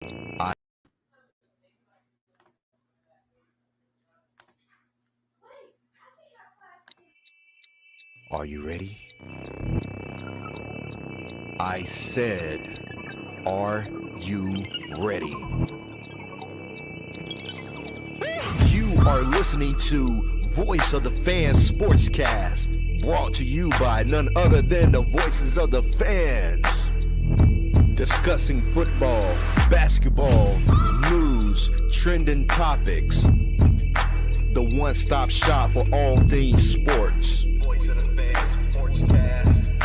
I, are you ready? I said, are you ready? You are listening to Voice of the Fans Sportscast, brought to you by none other than the voices of the fans. Discussing football, basketball, news, trending topics. The one-stop shop for all things sports. Voice of the Fans Sportscast.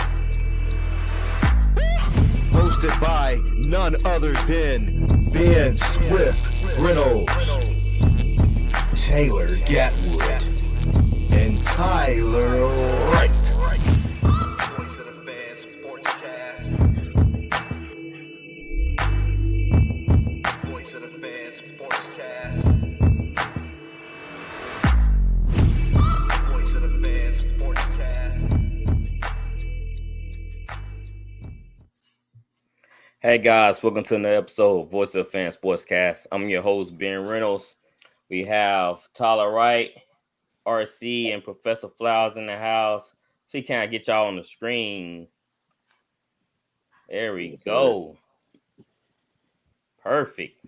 Hosted by none other than Ben Swift Reynolds, Taylor Gatwood, and Tyler Wright. Voice of the Fans Sportscast. Voice of the Fans Sportscast. Voice of the Fans Sportscast. Hey guys, welcome to another episode of Voice of the Fan Sportscast. I'm your host, Ben Reynolds. We have Tyler Wright, RC, and Professor Flowers in the house. See, can I get y'all on the screen? There we go. Perfect.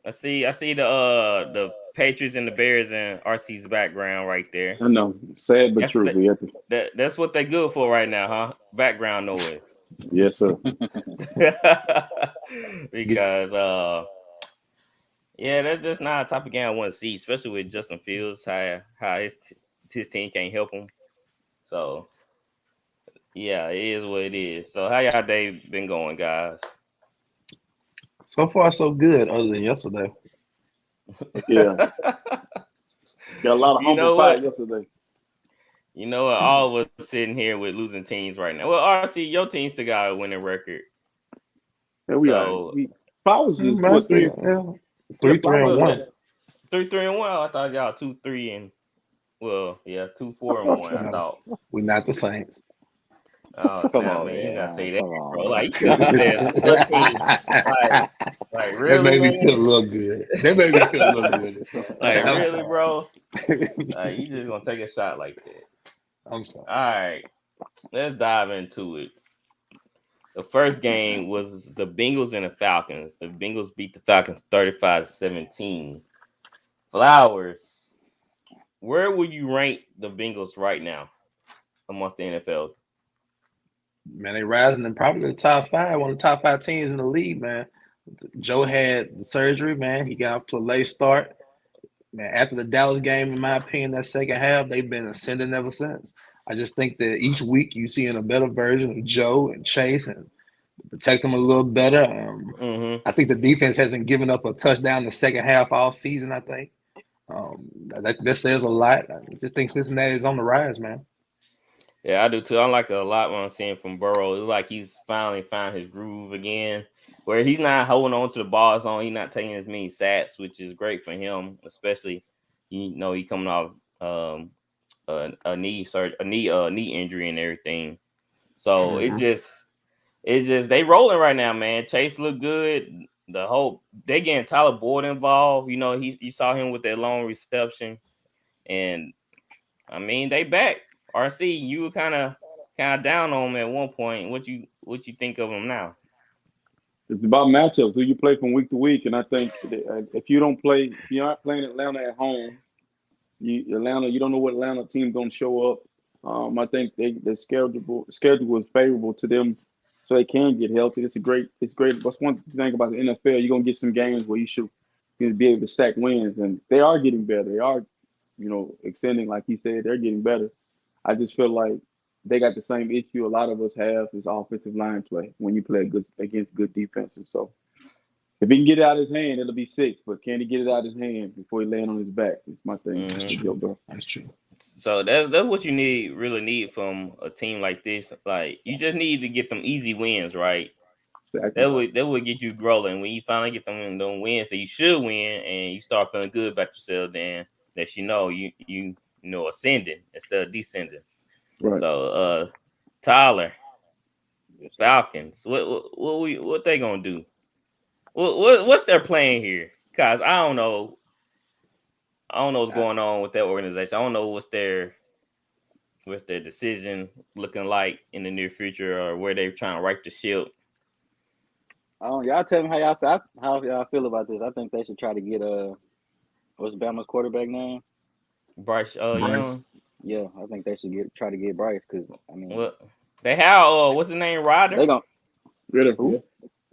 I see the Patriots and the Bears in RC's background right there. I know, sad but true. That's what they're good for right now, huh? Background noise. Yes, sir. Because yeah, that's just not a type of game I want to see, especially with Justin Fields, how his team can't help him. So yeah, it is what it is. So how y'all day been going, guys? So far, so good, other than yesterday. Yeah. Got a lot of humble pie yesterday. You know what? All of us sitting here with losing teams right now. Well, RC, your team still got a winning record. Yeah, we are. Flowers is what, 3-3-1. 3-3-1. I thought y'all 2-3 and 2-4-1. I thought we're not the Saints. Oh, come on, man! You gotta say that, bro. Like you said, like really, that made me feel a little good. That made me feel a little good. Like really, bro. Like you just gonna take a shot like that? I'm sorry. All right, let's dive into it. The first game was the Bengals and the Falcons. The Bengals beat the Falcons 35-17. Flowers, where would you rank the Bengals right now amongst the NFL? Man, they rising in probably the top 5, one of the top 5 teams in the league, man. Joe had the surgery, man. He got off to a late start. Man, after the Dallas game, in my opinion, that second half, they've been ascending ever since. I just think that each week you see a better version of Joe and Chase and protect them a little better. I think the defense hasn't given up a touchdown in the second half all season, I think. That says a lot. I just think Cincinnati is on the rise, man. Yeah, I do too. I like a lot what I'm seeing from Burrow. It's like he's finally found his groove again, where he's not holding on to the ball zone. He's not taking as many sacks, which is great for him, especially he coming off a knee injury and everything. So it's just they rolling right now, man. Chase look good. They getting Tyler Boyd involved. You know, you saw him with that long reception, and I mean they back. RC, you were kind of down on him at one point. What you think of him now? It's about matchups. Who you play from week to week, and I think if you're not playing Atlanta at home, you don't know what Atlanta team's gonna show up. I think the schedule is favorable to them, so they can get healthy. It's great. What's one thing about the NFL? You're gonna get some games where you should be able to stack wins, and they are getting better. They are, extending, like he said, they're getting better. I just feel like they got the same issue a lot of us have is offensive line play when you play against good defenses. So if he can get it out of his hand, it'll be 6. But can he get it out of his hand before he land on his back? It's my thing. That's true, bro. That's true. So that's what you really need from a team like this. Like you just need to get them easy wins, right? Exactly. That would get you rolling. When you finally get them wins that you should win, and you start feeling good about yourself, then that you ascending instead of descending. Right. So Tyler, Falcons, what they gonna do? What's their plan here? Cause I don't know. I don't know what's going on with that organization. I don't know what's their decision looking like in the near future, or where they're trying to right the ship. Y'all tell me how y'all feel about this. I think they should try to get what's Bama's quarterback name? Bryce Bryce. Young. Yeah, I think they should try to get Bryce because I mean, Well, they have what's his name, Ryder? they gonna Ritter. who?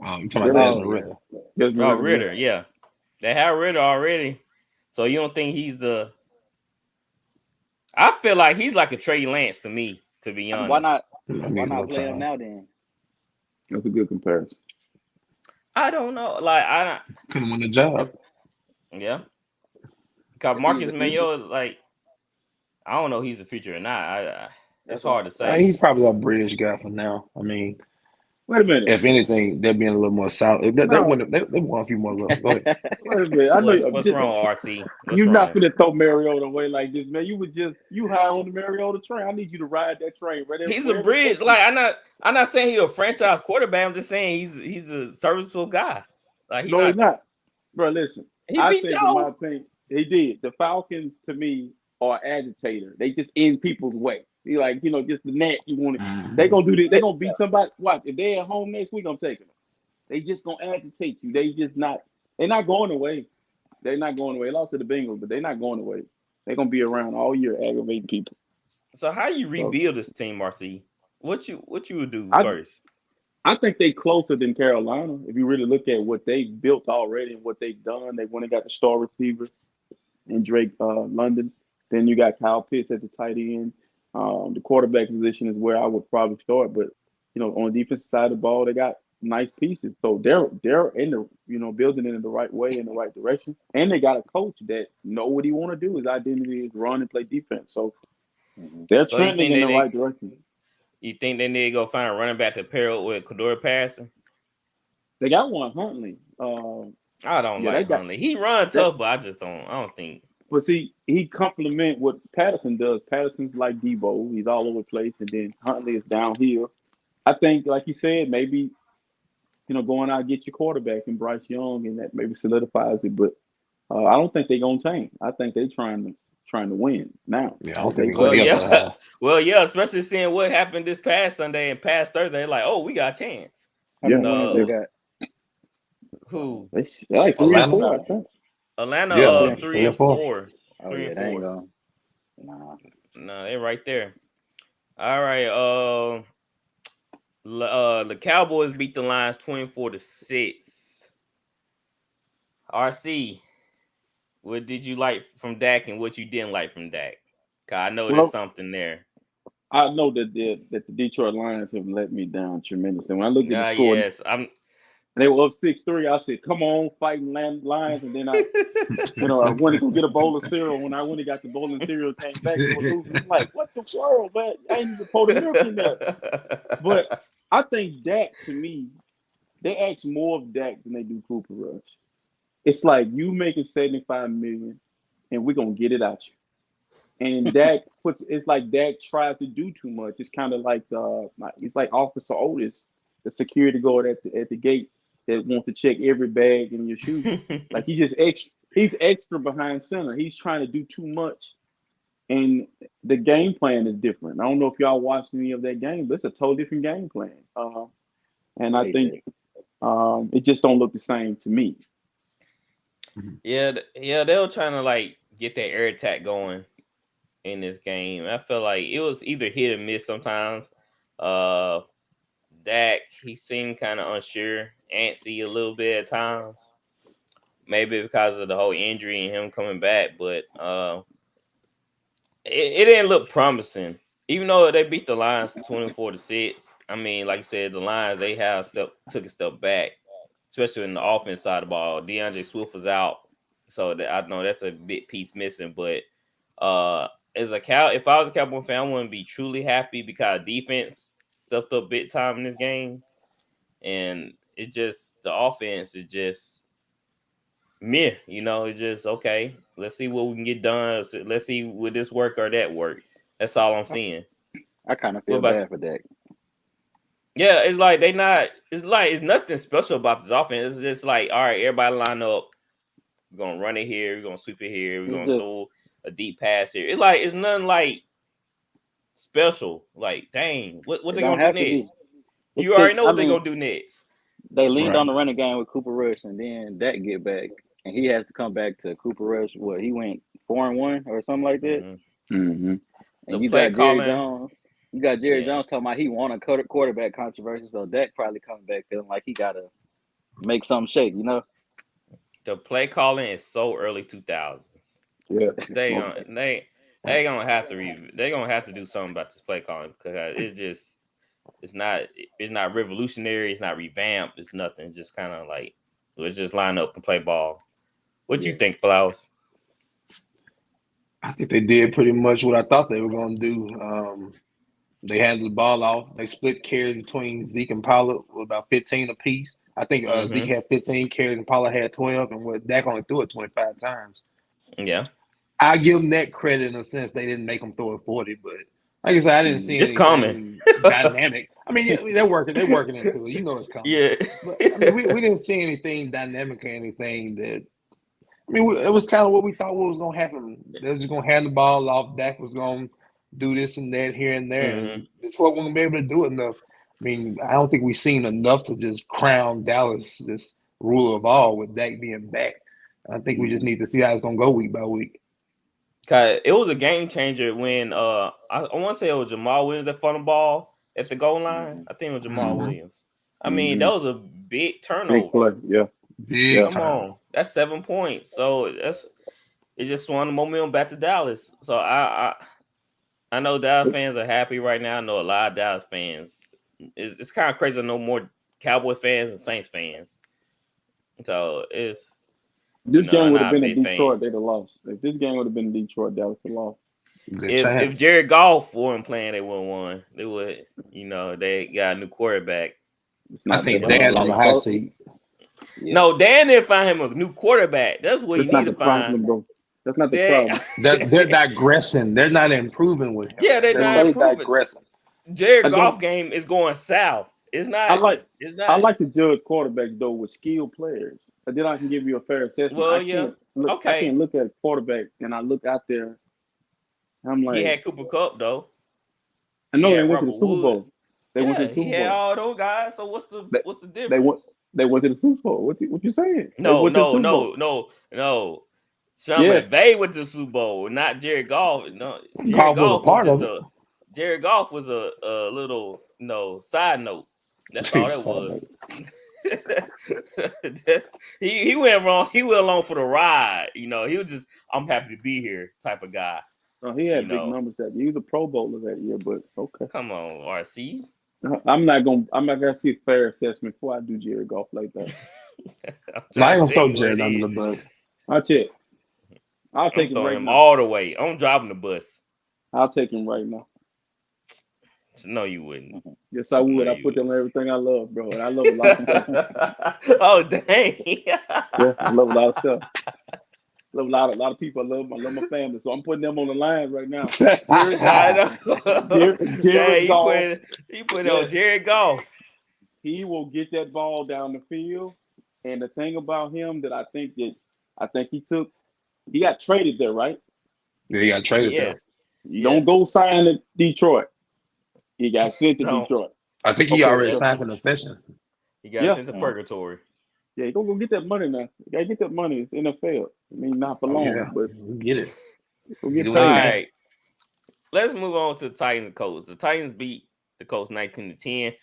I'm talking about Desmond Ritter. Oh, Ritter, yeah. They have Ritter already. So you don't think he's the? I feel like he's like a Trey Lance to me, to be honest. Why not play play him now then? That's a good comparison. I don't know. Like I couldn't win the job. Yeah. Because Marcus Mayo, like, I don't know if he's the future or not. It's hard to say. He's probably a bridge guy for now. I mean, wait a minute. If anything, they're being a little more solid. They want a few more looks. Go ahead. Wait a minute. I know what's wrong, RC? You're not gonna throw Mariota away like this, man. You high on the Mariota train. I need you to ride that train. Right there. He's a bridge. Like I'm not saying he's a franchise quarterback. I'm just saying he's a serviceable guy. Like he's not. Bro, listen. I think in my opinion, he did. The Falcons to me are agitator. They just in people's way. Be like, just the net you want to. They gonna do this. They gonna beat somebody. Watch, if they at home next week, I'm taking them. They just gonna agitate you. They're not going away. They're not going away. They lost to the Bengals, but they're not going away. They're gonna be around all year aggravating people. So how you rebuild this team, Marcy? What you would do first? I think they closer than Carolina. If you really look at what they built already and what they've done, they went and got the star receiver and Drake London. Then you got Kyle Pitts at the tight end. The quarterback position is where I would probably start, but on the defensive side of the ball, they got nice pieces. So they're in the building it in the right way, in the right direction, and they got a coach that know what he want to do. His identity is run and play defense. So they're trending in the right direction. You think they need to go find a running back to pair up with Kadori Patterson? They got one, Huntley. I don't like Huntley. He runs tough, but I don't think. But see, he complement what Patterson does. Patterson's like Debo. He's all over the place. And then Huntley is downhill. I think, like you said, maybe, going out and get your quarterback in Bryce Young, and that maybe solidifies it. But I don't think they're going to tank. I think they're trying to win now. Yeah, I don't think Well, yeah, especially seeing what happened this past Sunday and past Thursday. They're like, oh, we got a chance. Yeah. They got who? They're like 3-4, I think. Atlanta, 3-4. 3-4. They ain't going. No, they're right there. All right. The Cowboys beat the Lions 24-6. RC, what did you like from Dak and what you didn't like from Dak? Cause I know there's something there. I know that the Detroit Lions have let me down tremendously. When I looked at the score, they were up 6-3. I said, "Come on, fighting Lions!" And then I went to go get a bowl of cereal. When I went and got the bowl of cereal, came back, I'm like, "What the world, man? I ain't even poured milk in there." But I think Dak, to me, they ask more of Dak than they do Cooper Rush. It's like you making $75 million, and we're gonna get it out you. And Dak it's like Dak tries to do too much. It's kind of like it's like Officer Otis, the security guard at the gate that wants to check every bag in your shoe. Like he's extra behind center. He's trying to do too much. And the game plan is different. I don't know if y'all watched any of that game, but it's a totally different game plan. And I think it just don't look the same to me. Yeah, they were trying to like get that air attack going in this game. I feel like it was either hit or miss sometimes. Dak, he seemed kind of unsure, antsy a little bit at times. Maybe because of the whole injury and him coming back, but it didn't look promising. Even though they beat the Lions 24-6, I mean, like I said, the Lions, they took a step back, especially in the offense side of the ball. DeAndre Swift was out, so I know that's a big piece missing. But if I was a Cowboy fan, I wouldn't be truly happy because defense stepped up big time in this game, and the offense is just meh. It's just okay. Let's see what we can get done. Let's see will this work or that work. That's all I'm seeing. I kind of feel bad for Dak. Yeah, it's like they not. It's like it's nothing special about this offense. It's just like, all right, everybody line up. We're gonna run it here. We're gonna sweep it here. We're It's gonna just throw a deep pass here. It's like it's nothing like special. Like, dang, what it they don't gonna do have to be. next? It's You already just know I what they mean gonna do next. they leaned Right. on the running game with Cooper Rush, and then Dak get back, and he has to come back to Cooper Rush. What he went 4-1 or something like that, Mhm. Mm-hmm. The and you play got Jerry calling, Jones. You got Jerry yeah, Jones talking about he won a quarterback controversy, so Dak probably coming back feeling like he gotta make something shake. You know, the play calling is so early 2000s. Yeah. They gonna they gonna have to they gonna have to do something about this play calling because it's not revolutionary. It's not revamped. It's nothing. It's just kind of like let's just line up and play ball. What you Yeah. think, Flowers? I think they did pretty much what I thought they were going to do. They handed the ball off. They split carries between Zeke and Pollard with about 15 apiece. I think Zeke Mm-hmm. had 15 carries and Pollard had 12, and what Dak only threw it 25 times. Yeah, I give them that credit in a sense. They didn't make them throw it 40, but like I said, I didn't see it's coming. anything dynamic. I mean, yeah, they're working into it. You know it's coming. Yeah. But I mean, we didn't see anything dynamic or anything that. I mean, it was kind of what we thought was going to happen. They were just going to hand the ball off. Dak was going to do this and that here and there, Mm-hmm. and Detroit wasn't going to be able to do it enough. I mean, I don't think we've seen enough to just crown Dallas this ruler of all with Dak being back. I think we just need to see how it's going to go week by week. Cause it was a game changer when I want to say it was Jamal Williams that fumbled the ball at the goal line. I think it was Jamal Mhm. Williams. I mean, that was a big Big turnover. play. Yeah. Big Yeah. Come on, that's 7 points. So it just swung the momentum back to Dallas. So I know Dallas fans are happy right now. I know a lot of Dallas fans. It's kind of crazy to know more Cowboy fans and Saints fans. So it's This game would have not a been in big Detroit, fan. they'd have lost. If this game would have been in Detroit, Dallas would have lost. Good If chance. Jared Goff wasn't playing, they would have won. They would, they got a new quarterback. It's I not think that Dan's on the hot Like, seat. yeah. No, Dan didn't find him a new quarterback. That's what That's you not need the to find. problem, bro. That's not the They- problem. They're digressing. They're not improving with him. Yeah, they're not stay improving. digressing. Jared I don't- Goff game is going south. It's not. I like It's not. I like to judge quarterbacks though with skilled players. But then I can give you a fair assessment. Well, I yeah. can't look, I Okay. can't look at a quarterback and I look out there. I'm like, He had Cooper Kupp though. I know he they had went to the Robert Super Bowl. Woods. They went to Yeah, the he Super had Bowl. all those guys. So what's the difference? They went to the Super Bowl. What you saying? They No, went to the Super Bowl. no. Sean Yes. McVay went to the Super Bowl, not Jared Goff. No, Jared Goff was a Goff part was of just Jared Goff was a little side note. That's all that Side was. he went wrong. He went along for the ride. He was just I'm happy to be here type of guy. He had You big know. numbers that year. He was a Pro Bowler that year, but okay. Come on, RC. I'm not gonna see a fair assessment before I do Jared Goff like that. No, I ain't gonna I'm trying to throw tell you Jared what it under is. the bus. I'll check. I'll I'm take him throwing right him now. all the way. I'm driving the bus. I'll take him right now. No, you wouldn't. Yes, I would. No, I you put them on everything I love, bro. And I love a lot of people. Oh dang! Yeah, I love a lot of stuff. Love a lot of people. I love my family. So I'm putting them on the line right now. I know. Jared Dang, Goff. he put on Jared Goff. He will get that ball down the field. And the thing about him that I think he got traded there, right? Yeah, he got traded there. Yes. You don't go sign at Detroit. He got sent to No. Detroit. I think he Okay, already yeah. signed an extension. He got Yeah. sent to purgatory. Yeah, you go get that money now. You gotta get that money. It's NFL. I mean, not for Oh, long, yeah. but Get it. go get Get paid. away. All Yeah. right. Let's move on to the Titans and Colts. The Titans beat the Colts 19-10.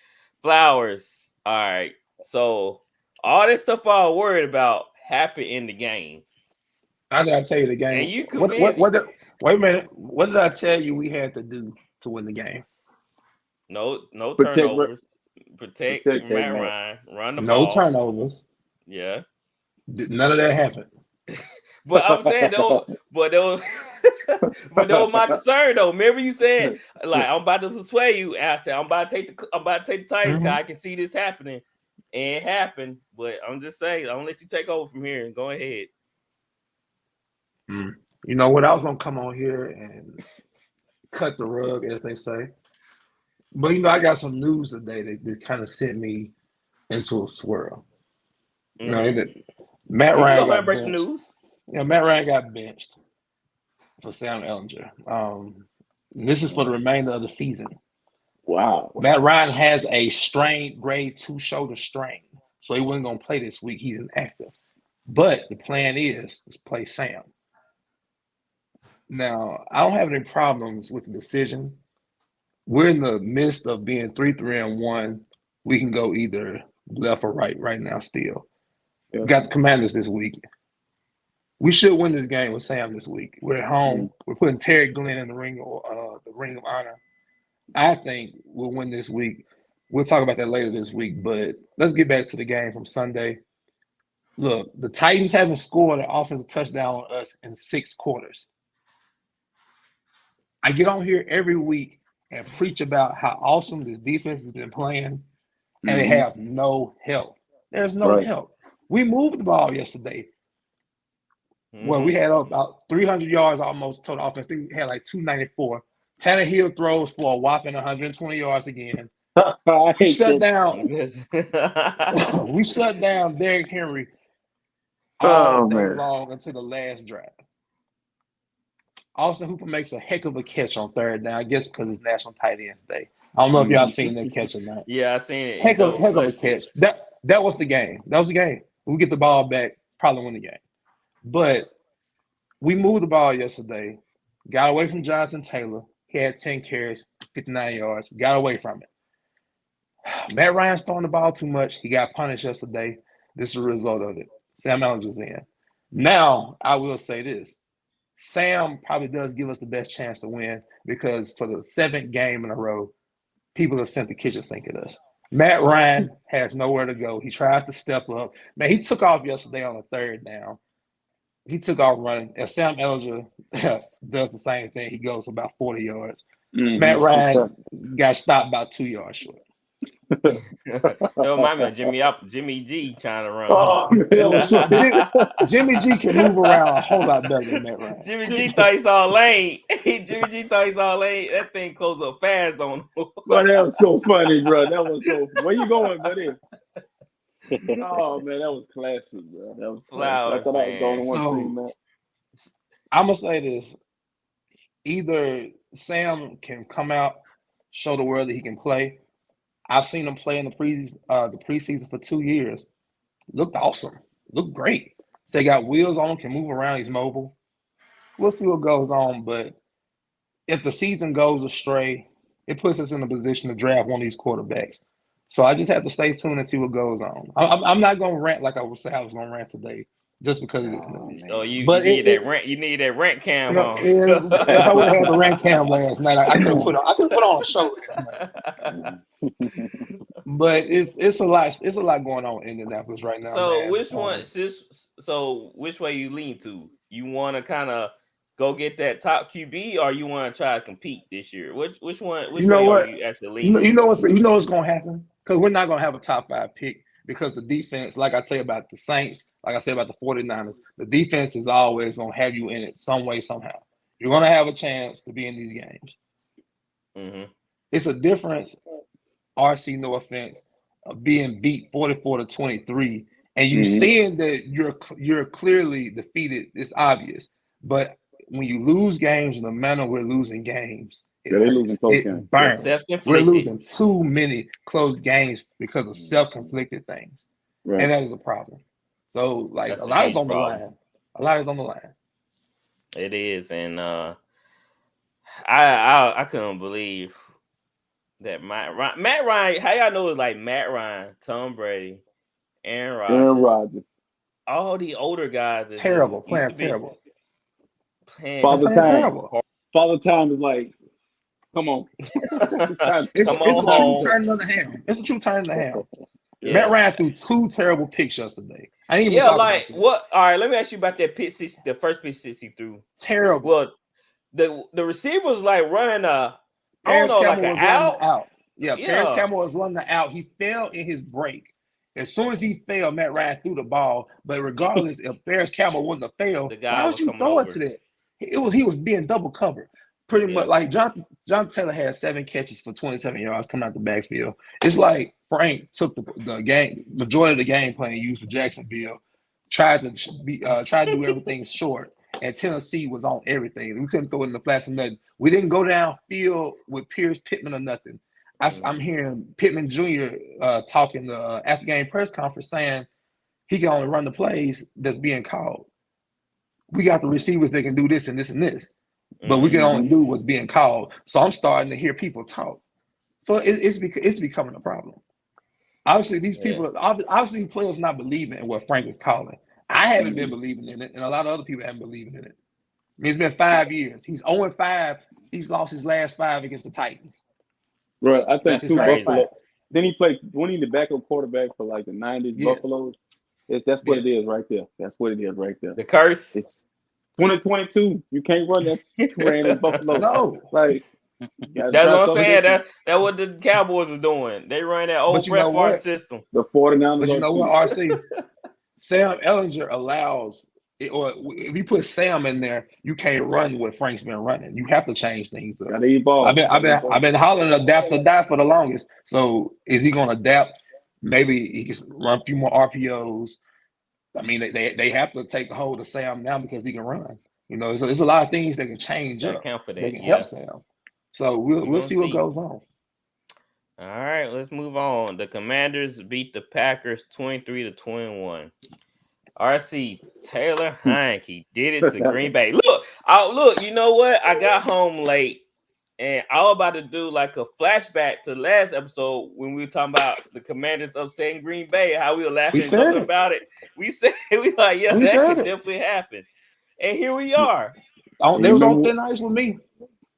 Flowers. All right. So all this stuff I was worried about happened in the game. I gotta tell you the game. And you Wait a minute. What did I tell you we had to do to win the game? No Protect turnovers. Protect Matt. Matt Ryan. Run the No ball. turnovers. Yeah. None of that happened. But I'm saying though, but that was my concern though. Remember you said like I'm about to persuade you. And I said I'm about to take the Titans. Mhm. 'Cause I can see this happening, and it happened. But I'm just saying I'm gonna let you take over from here and go ahead. You know what? I was gonna come on here and cut the rug, as they say. But I got some news today that kind of sent me into a swirl. That Matt You Ryan go ahead and got break the benched. news. Matt Ryan got benched for Sam Ellinger. This is for the remainder of the season. Wow. Matt Ryan has a strained grade 2 shoulder strain, so he wasn't going to play this week. He's inactive. But the plan is to play Sam. Now, I don't have any problems with the decision. We're in the midst of being 3-3-1. We can go either left or right now still. Yeah. Got the Commanders this week. We should win this game with Sam this week. We're at home. We're putting Terry Glenn in the ring of honor. I think we'll win this week. We'll talk about that later this week, but let's get back to the game from Sunday. Look, the Titans haven't scored an offensive touchdown on us in 6 quarters. I get on here every week and preach about how awesome this defense has been playing, and they have no help. There's no help. We moved the ball yesterday. Well, we had about 300 yards almost total offense. I think we had like 294. Tannehill throws for a whopping 120 yards again. We shut down. We shut down Derrick Henry all day long until the last drive. Austin Hooper makes a heck of a catch on 3rd down, I guess because it's National Tight Ends Day. I don't know if y'all seen that catch or not. Yeah, I seen it. Heck of a catch. That was the game. That was the game. We get the ball back, probably win the game. But we moved the ball yesterday, got away from Jonathan Taylor. He had 10 carries, 59 yards, got away from it. Matt Ryan's throwing the ball too much. He got punished yesterday. This is a result of it. Sam Ellinger's in. Now, I will say this. Sam probably does give us the best chance to win because for the 7th game in a row, people have sent the kitchen sink at us. Matt Ryan has nowhere to go. He tries to step up. Man, he took off yesterday on the 3rd down. He took off running. And Sam Ellinger does the same thing. He goes about 40 yards. Matt Ryan got stopped about 2 yards short. That remind me of Jimmy G trying to run. Jimmy G can move around a whole lot better than Matt Ryan. Jimmy G thought he saw a lane. That thing closed up fast on him. But that was so funny, bro. That was so. Where you going, buddy? Oh man, that was classic, bro. That was Flowers, I thought I was the only one seeing that. I'm gonna say this: either Sam can come out, show the world that he can play. I've seen him play in the preseason for 2 years. Looked awesome. Looked great. So he got wheels on him, can move around. He's mobile. We'll see what goes on. But if the season goes astray, it puts us in a position to draft one of these quarterbacks. So I just have to stay tuned and see what goes on. I'm not going to rant like I was going to rant today just because of this news. Oh, you need that rant cam on. If I would have had the rant cam last night, I could have put on a show last night. But it's a lot going on in Indianapolis right now. So man. which way you lean to? You want to kind of go get that top QB, or you want to try to compete this year? Which one? Which way are you actually leaning? You know what's going to happen? Because we're not going to have a top 5 pick because the defense, like I tell you about the Saints, like I said about the 49ers, the defense is always going to have you in it some way, somehow. You're going to have a chance to be in these games. Mm-hmm. It's a difference, RC, no offense, of being beat 44-23, and you seeing that you're clearly defeated. It's obvious. But when you lose games in the manner we're losing games, it burns. We're losing too many close games because of self-conflicted things. Right. And that is a problem. So, a lot is on the line. A lot is on the line. It is. And I couldn't believe that Matt Ryan, how y'all know it's like Matt Ryan, Tom Brady, Aaron Rodgers. All the older guys. Terrible. Playing terrible. Father Time is like, come on. It's a true turn on the ham. It's a true turn on the ham. Yeah. Matt Ryan threw 2 terrible picks yesterday. I didn't even talk about what? All right, let me ask you about that pick 6, the first pick 6 he threw. Terrible. Well, the receiver was like running out. Yeah, Paris Campbell was running out. He fell in his break. As soon as he fell, Matt Ryan threw the ball. But regardless, if Paris Campbell wouldn't have failed, why would you throw it to that? He was being double covered. pretty much like John Taylor had 7 catches for 27 yards coming out the backfield. It's like Frank took the game majority of the game plan used for Jacksonville, tried to do everything short, and Tennessee was on everything. We couldn't throw it in the flats or nothing. We didn't go downfield with Pierce Pittman or nothing. I'm hearing Pittman Jr. Talking the after game press conference saying he can only run the plays that's being called. We got the receivers that can do this and this and this, but we can only do what's being called. So I'm starting to hear people talk. So it's becoming a problem. Obviously, these people, obviously, players not believing in what Frank is calling. I haven't been believing in it, and a lot of other people haven't believed in it. I mean, it's been 5 years. He's 0-5. He's lost his last 5 against the Titans. Right, I think That's crazy. Buffalo. Then he played when he the backup quarterback for like the 90s Buffalo. That's what it is right there. That's what it is right there. The curse. It's 2022. You can't run that ran in Buffalo. No, like that's what I'm saying. That's what the Cowboys are doing. They run that old Brett Favre system. The 49ers. But you know what, RC? Sam Ellinger allows it, or if you put Sam in there, you can't run what Frank's been running. You have to change things up. Gotta evolve. I've been hollering adapt or die for the longest. So is he gonna adapt? Maybe he can run a few more RPOs. I mean, they have to take hold of Sam now because he can run. You know, so there's a lot of things that can change up. Account for that. They can help Sam. So we'll see what goes on. All right, let's move on. The Commanders beat the Packers 23-21. RC Taylor Heineke did it to Green Bay. Look, you know what? I got home late and I was about to do like a flashback to the last episode when we were talking about the Commanders upsetting Green Bay, how we were laughing about it. We said that could definitely happen. And here we are. They was on thin ice with me.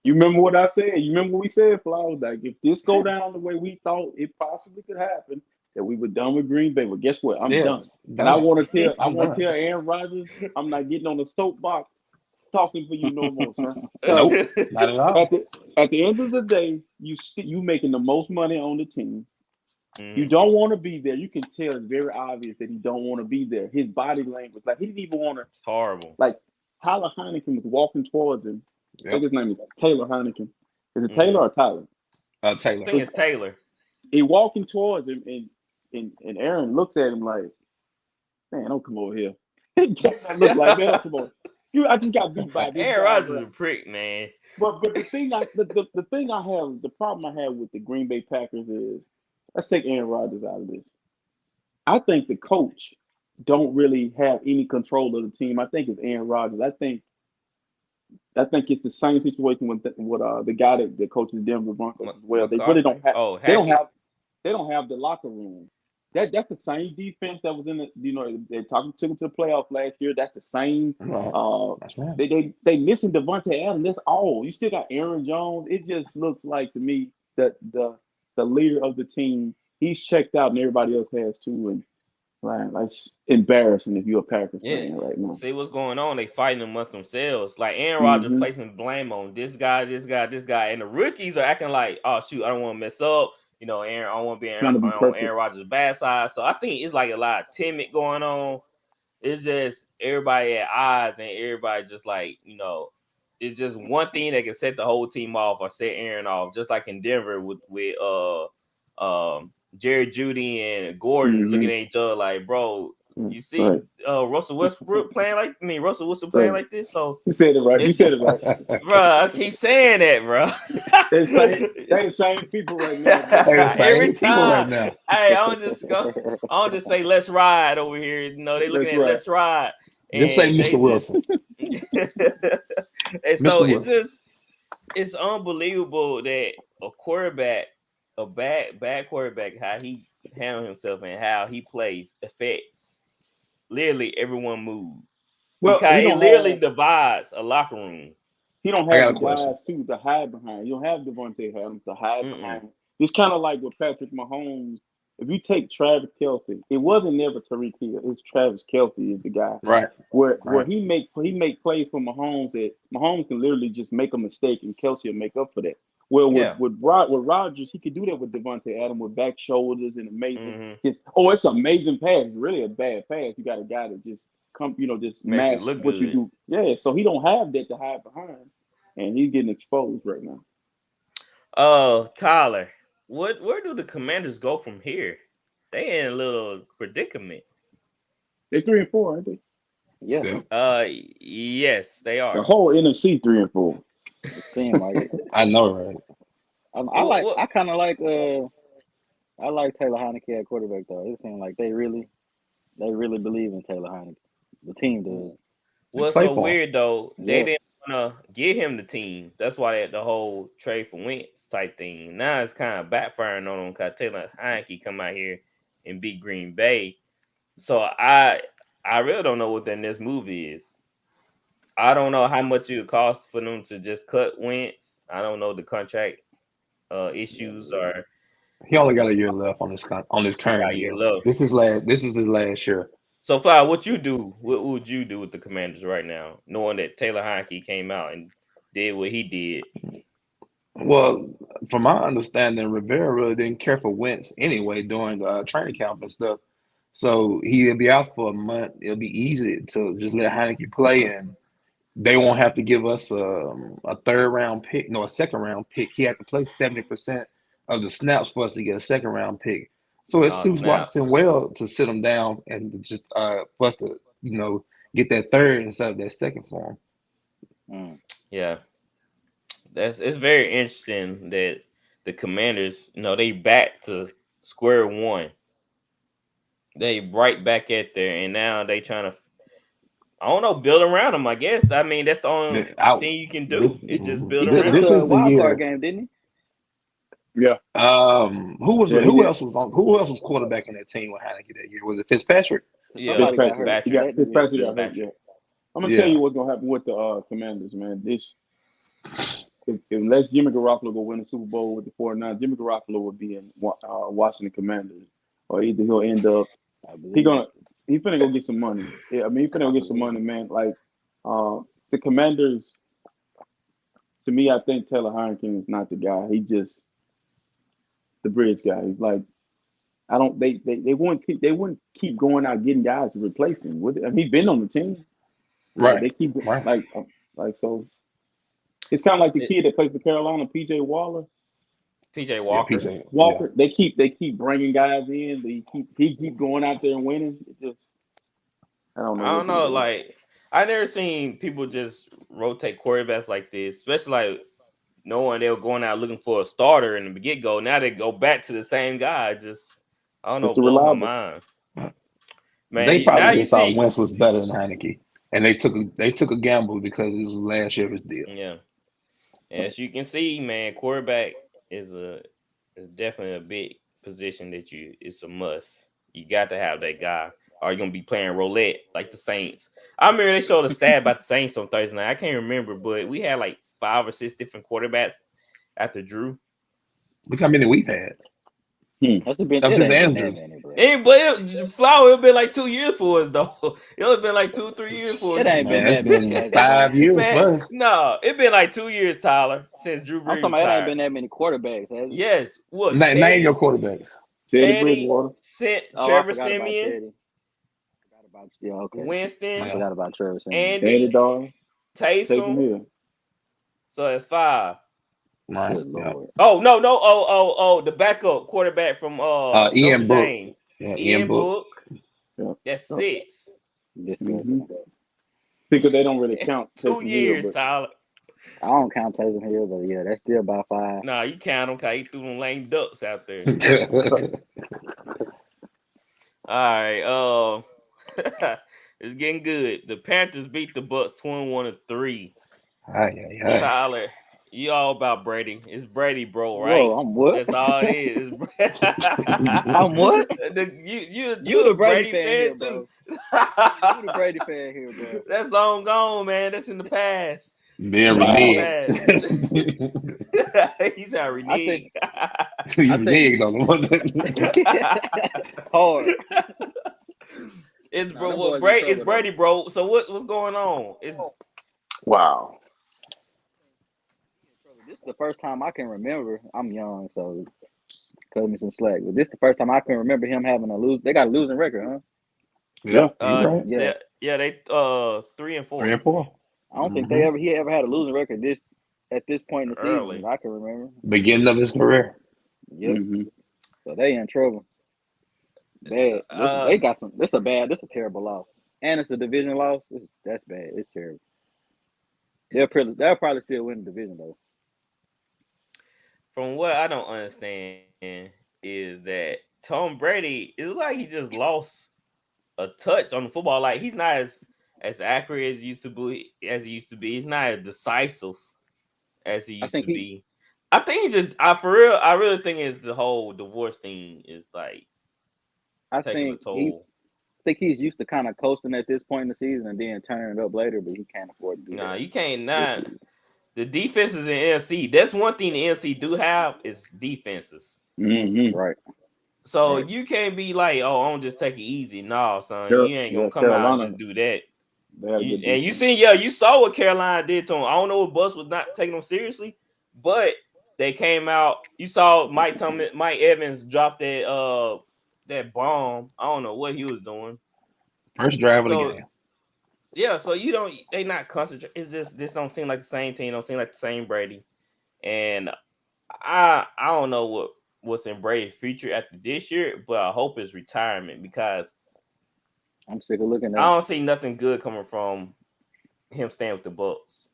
You remember what I said? You remember what we said, Flowers? Like if this go down the way we thought it possibly could happen, that we were done with Green Bay. Well, guess what? I'm done. And I want to tell Aaron Rodgers, I'm not getting on the soapbox talking for you no more, son. Nope, not at all. At the end of the day, you making the most money on the team. You don't want to be there. You can tell it's very obvious that he don't want to be there. His body language, like he didn't even want to. It's horrible. Like Tyler Heineken was walking towards him. I think his name is Taylor Heineken. Is it Taylor or Tyler? Taylor. I think it's Taylor. He walking towards him, and Aaron looks at him like, "Man, don't come over here." Look like, "Man, don't come over." I just got beat by this. Aaron Rodgers is a prick, man. But the problem I have with the Green Bay Packers is, let's take Aaron Rodgers out of this. I think the coach don't really have any control of the team. I think it's Aaron Rodgers. I think it's the same situation with the guy that coaches Denver Broncos as well. They really don't have. They don't have the locker room. That's the same defense that was in the. You know, they took him to the playoff last year. That's the same. That's right. They missing Devontae Adams. That's all. You still got Aaron Jones. It just looks like to me that the leader of the team, he's checked out, and everybody else has too. And man, that's embarrassing if you're a Packers fan right now. See what's going on? They fighting amongst themselves. Like Aaron Rodgers placing blame on this guy, and the rookies are acting like, "Oh shoot, I don't want to mess up." You know, I don't want to be on Aaron Rodgers' bad side. So I think it's like a lot of timid going on. It's just everybody at odds, and everybody just like, you know, it's just one thing that can set the whole team off or set Aaron off. Just like in Denver with Jerry Jeudy and Gordon looking at each other like, bro, you see Russell Westbrook playing like Russell Wilson playing like this. So you said it right. Bro, I keep saying that, bro. They the same people right now. Every time. Hey, I don't just say let's ride over here. You know, they looking at let's ride. Just say Mr. Wilson. And so it's unbelievable that a quarterback, a bad quarterback, how he handles himself and how he plays affects literally everyone moves. Well, he literally divides a locker room. He don't have the guys too to hide behind. You don't have Devontae Adams to hide behind. It's kind of like with Patrick Mahomes. If you take Travis Kelce, it wasn't never Tyreek Hill. It's Travis Kelce is the guy. Right. Where he make plays for Mahomes that Mahomes can literally just make a mistake and Kelce will make up for that. Well, with Rodgers, he could do that with Devontae Adams with back shoulders and amazing. It's an amazing pass. It's really a bad pass. You got a guy that just just match what you do. Yeah, so he don't have that to hide behind. and he's getting exposed right now. Tyler, where do the Commanders go from here? They in a little predicament. They're 3-4, aren't they? Yeah, Yes, they The are. whole NFC 3-4. it seemed like it. I know, right? I kind of like I like Taylor Heineke at quarterback though. It seemed like they really believe in Taylor Heineke. The team does. What's play so for him. weird though? They Yeah. didn't want to give him the team. That's why the whole trade for Wentz type thing. Now it's kind of backfiring on him because Taylor Heineke come out here and beat Green Bay. So I really don't know what their next move is. I don't know how much it would cost for them to just cut Wentz. I don't know the contract issues or He only got a year left on his current got a year. year left. This is his last year. So, Fly, what you do? What would you do with the Commanders right now, knowing that Taylor Heineke came out and did what he did? Well, from my understanding, Rivera really didn't care for Wentz anyway during the training camp and stuff. So he'll be out for a month. It'll be easy to just let Heineke play, and they won't have to give us a a second round pick. He had to play 70% of the snaps for us to get a second round pick. So it Oh, suits snap. Washington well to sit him down and just for us to get that third instead of that second for him. Yeah, it's very interesting that the Commanders, they back to square one. They right back at there, and now they trying to, I don't know, build around them. I guess. I mean, that's the only thing you can do. Is just build He around. took This us is to a the wild year. card game, didn't he? Yeah. Who Yeah, else was quarterback in that team with Heineke that year? Was it Fitzpatrick? Yeah, Somebody got hurt. Fitzpatrick. He got That Fitzpatrick division. got hurt, yeah. I'm gonna Yeah. tell you what's gonna happen with the Commanders, man. Unless Jimmy Garoppolo go win the Super Bowl with the 49ers, Jimmy Garoppolo will be in Washington Commanders, or either he'll end up I believe. he finna go get some money. Yeah, I mean, he finna go get some money, man. Like the Commanders, to me, I think Taylor Heineke is not the guy. He just the bridge guy. He's like, I don't. They wouldn't keep going out getting guys to replace him. I mean, he's been on the team, Right. They keep Right. like so. It's kind of like the kid that plays for Carolina, PJ Walker. PJ Walker. PJ. Walker. They keep bringing guys in. He keep going out there and winning. It just I don't know. I don't know. Like, I never seen people just rotate quarterbacks like this, especially like knowing they were going out looking for a starter in the get go. Now they go back to the same guy. Just I don't know, It's the blow my reliable. mind. Man, They now probably you just thought see, Wentz was better than Heineke, and they took a gamble because it was the last year of his deal. yeah. As you can see, man, quarterback is definitely a big position that it's a must. You got to have that guy. Or you're gonna be playing roulette like the Saints. I remember they showed a stat about the Saints on Thursday night. I can't remember, but we had like 5 or 6 different quarterbacks after Drew. Look how many we've had. That's been That's it his ain't been Andrew. that many, bro. Flower it been like 2 years for us though. It only been like 2 or 3 years for us. It ain't been Man, that it's many. been 5 years Man, first. no, it been like 2 years, Tyler, since Drew I'm Brees talking about it ain't retired. been that many quarterbacks. Has it? Yes, what? Name your quarterbacks. Teddy Teddy, Bridgewater. Oh, Trevor I forgot about Simeon, Teddy. Forgot about okay. Winston, I forgot about Trevor Simeon. Andy Andy, Dog. Taysom Taysom. Hill. So it's 5. Right. Good Yeah. Lord. Oh no. Oh, the backup quarterback from Ian Notre Book. Dame. Yeah, Ian Book. Yeah. That's 6. Disgusting. Because they don't really count 2 Taysom Hill, years, but Tyler. I don't count Taysom Hill, but yeah, that's still about 5. Nah, you count him because he threw them lame ducks out there. All right. It's getting good. The Panthers beat the Bucks 21-3. Tyler, you all about Brady. It's Brady, bro, right? Whoa, I'm what? That's all it is. I'm what? You the Brady fan here, too. You the Brady fan here, bro. That's long gone, man. That's in the past. Being reneged. reneged. He's out reneged. You reneged on them. Hard. It's Nah, bro. them Well, boys in It's trouble, Brady, bro. So what's going on? It's wow. This is the first time I can remember. I'm young, so cut me some slack. But this is the first time I can remember him having they got a losing record, huh? Yeah. Right. Yeah. they 3-4. 3-4. I don't think he ever had a losing record this at this point in the early. season. I can remember. Beginning of his career. Yep. Mm-hmm. So they in trouble. Bad. They got some. This a terrible loss, and it's a division loss. That's bad. It's terrible. They'll probably still win the division though. From what I don't understand is that Tom Brady is like he just lost a touch on the football. Like he's not as accurate as he used to be. He's not as decisive as he used to be. I think he's just I really think it's the whole divorce thing is like taking a toll. I think he's used to kind of coasting at this point in the season and then turning it up later, but he can't afford to do that. Nah, you can't not. The defenses in NFC, that's one thing the NFC do have is defenses. Mm-hmm. Right. So you can't be like, oh, I'm just take it easy. No, son, you ain't gonna come out and just do that. And you saw what Carolina did to him. I don't know if Bus was not taking them seriously, but they came out. You saw Mike Evans drop that bomb. I don't know what he was doing. First drive of the game. Yeah, so they not concentrate. It's just this don't seem like the same team. Don't seem like the same Brady. And I don't know what's in Brady's future after this year, but I hope it's retirement because I'm sick of looking at it. I don't see nothing good coming from him staying with the Bucs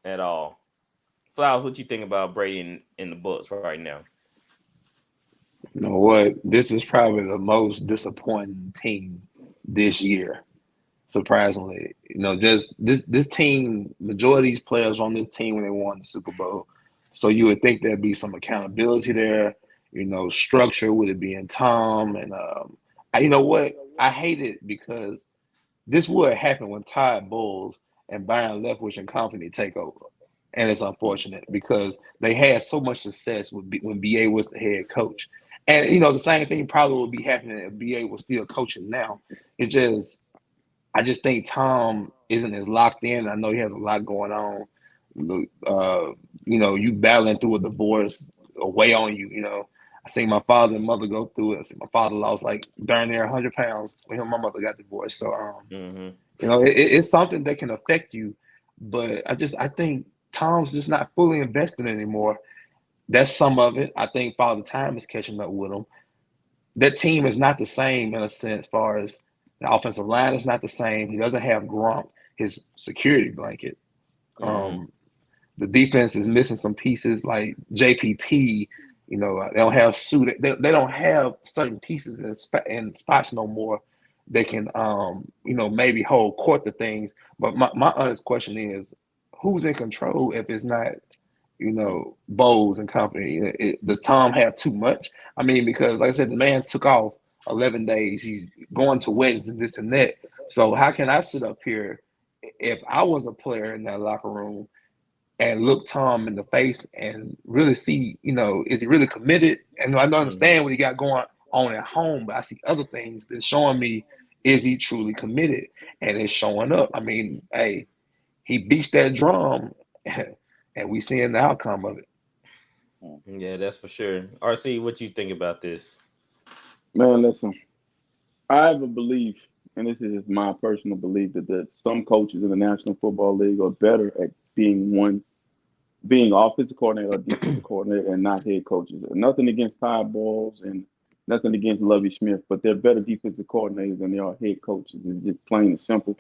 at all. Flowers, what you think about Brady in the Bucs right now? You know what? This is probably the most disappointing team this year. Surprisingly, just this team, majority of these players on this team when they won the Super Bowl. So you would think there'd be some accountability there, structure with it being Tom. And you know what? I hate it because this would happen when Todd Bowles and Byron Leftwich and company take over. And it's unfortunate because they had so much success when BA was the head coach. And, the same thing probably would be happening if BA was still coaching now. I just think Tom isn't as locked in. I know he has a lot going on. You battling through a divorce, weigh on you. I seen my father and mother go through it. I seen my father lost like darn near 100 pounds when him and my mother got divorced. So, it's something that can affect you. But I think Tom's just not fully invested anymore. That's some of it. I think Father Time is catching up with him. That team is not the same in a sense, as far as the offensive line is not the same. He doesn't have Gronk, his security blanket. The defense is missing some pieces like JPP. They don't have suit. They don't have certain pieces in spots no more. They can, maybe hold court to things. But my honest question is, who's in control if it's not, Bowles and company? Does Tom have too much? I mean, because like I said, the man took off 11 days. He's going to weddings and this and that. So how can I sit up here if I was a player in that locker room and look Tom in the face and really see, is he really committed? And I don't understand what he got going on at home, but I see other things that's showing me, is he truly committed? And it's showing up. I mean, hey, he beats that drum and we seeing the outcome of it. Yeah, that's for sure. RC, what you think about this? Man, listen, I have a belief, and this is my personal belief, that some coaches in the National Football League are better at being offensive coordinator or defensive coordinator and not head coaches. Nothing against Todd Bowles and nothing against Lovie Smith, but they're better defensive coordinators than they are head coaches. It's just plain and simple.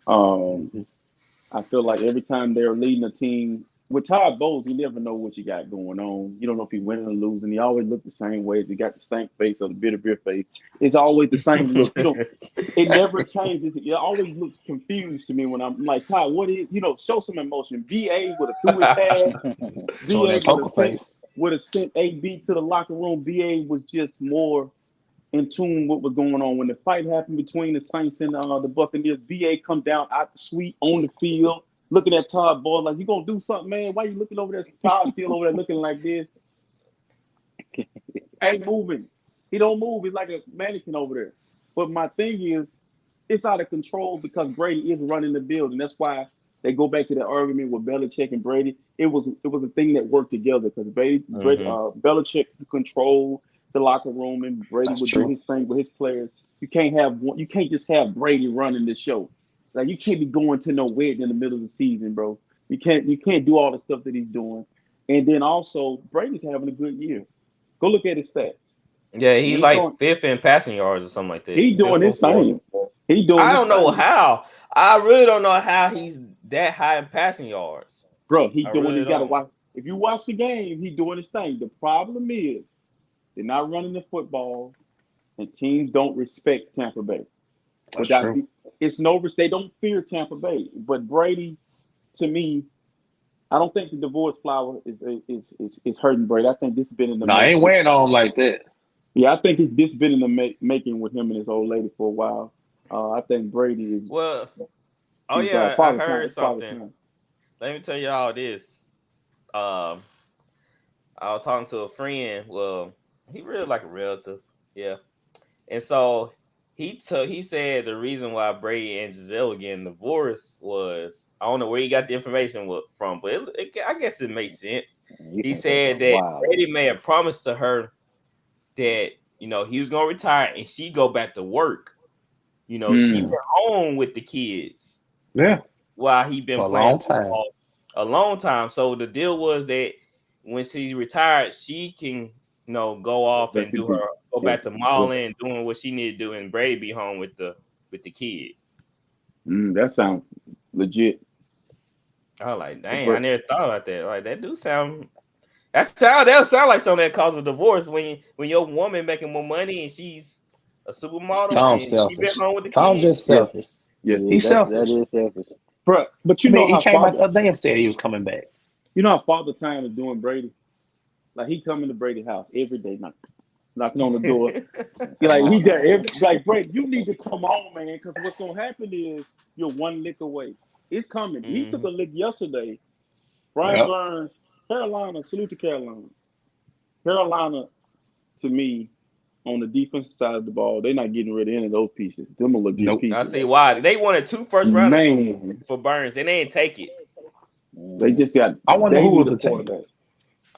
I feel like every time they're leading a team, with Todd Bowles, you never know what you got going on. You don't know if he's winning or losing. He always looked the same way. He got the same face or the bitter beer face. It's always the same look. It never changes. It always looks confused to me when I'm like, Todd, what is, show some emotion. BA would have threw his pad. BA would have sent AB to the locker room. BA was just more in tune with what was going on. When the fight happened between the Saints and the Buccaneers, BA come down out the suite on the field, looking at Todd Bowles like, you gonna do something, man? Why you looking over there? Todd still over there looking like this. Ain't moving. He don't move. He's like a mannequin over there. But my thing is, it's out of control because Brady is running the building. That's why they go back to the argument with Belichick and Brady. It was a thing that worked together because Belichick controlled the locker room and Brady would do his thing with his players. You can't just have Brady running the show. Like, you can't be going to no wedding in the middle of the season, bro. You can't do all the stuff that he's doing. And then also Brady's having a good year. Go look at his stats. Yeah, He he's ain't like throwing, fifth in passing yards or something like that. he doing Fifth or his fourth. thing. He doing I his don't know thing. how. I really don't know how he's that high in passing yards. Bro, he I doing really you gotta don't. watch. If you watch the game, he's doing his thing. The problem is they're not running the football, and teams don't respect Tampa Bay. That's Without true. it's no they don't fear Tampa Bay. But Brady, to me, I don't think the divorce flower is hurting Brady. I think this has been in the No, I ain't making. weighing on him like that. Yeah, I think this been in the making with him and his old lady for a while. I think Brady is Well, oh he's yeah, I father time. heard It's father something. time. Let me tell you all this. Um, I was talking to a friend. Well, he really like a relative. Yeah. And so he said the reason why Brady and Giselle were getting divorced was, I don't know where he got the information from, but I guess it makes sense. You He think that's said a that wild. Brady may have promised to her that he was gonna retire and she go back to work. She been home with the kids Yeah, while he been for a playing long time. football a long time. So the deal was that when she's retired, she can go off and go Yeah. back to modeling, doing what she need to do, and Brady be home with the kids. That sounds legit. I was like, dang, I But never thought about that. Like that do sound that sound like something that causes a divorce when your woman making more money and she's a supermodel Tom's and she been selfish. home with the Tom's kids. just yeah, selfish. yeah. He's That selfish. is selfish. But I mean, he came out the other day and said he was coming back. you know how father time is doing Brady. Like he coming to Brady's house every day, knocking on the door. Like he there like Brady, you need to come on, man, because what's gonna happen is you're one lick away. It's coming. He took a lick yesterday. Brian Yep. Burns, Carolina, salute to Carolina. Carolina, to me, on the defensive side of the ball, they're not getting rid of any of those pieces. Them are legit Nope. pieces. I see why they wanted 2 first rounders Man, for Burns and they didn't take it. they just got. I wonder They who need was a the team. quarterback.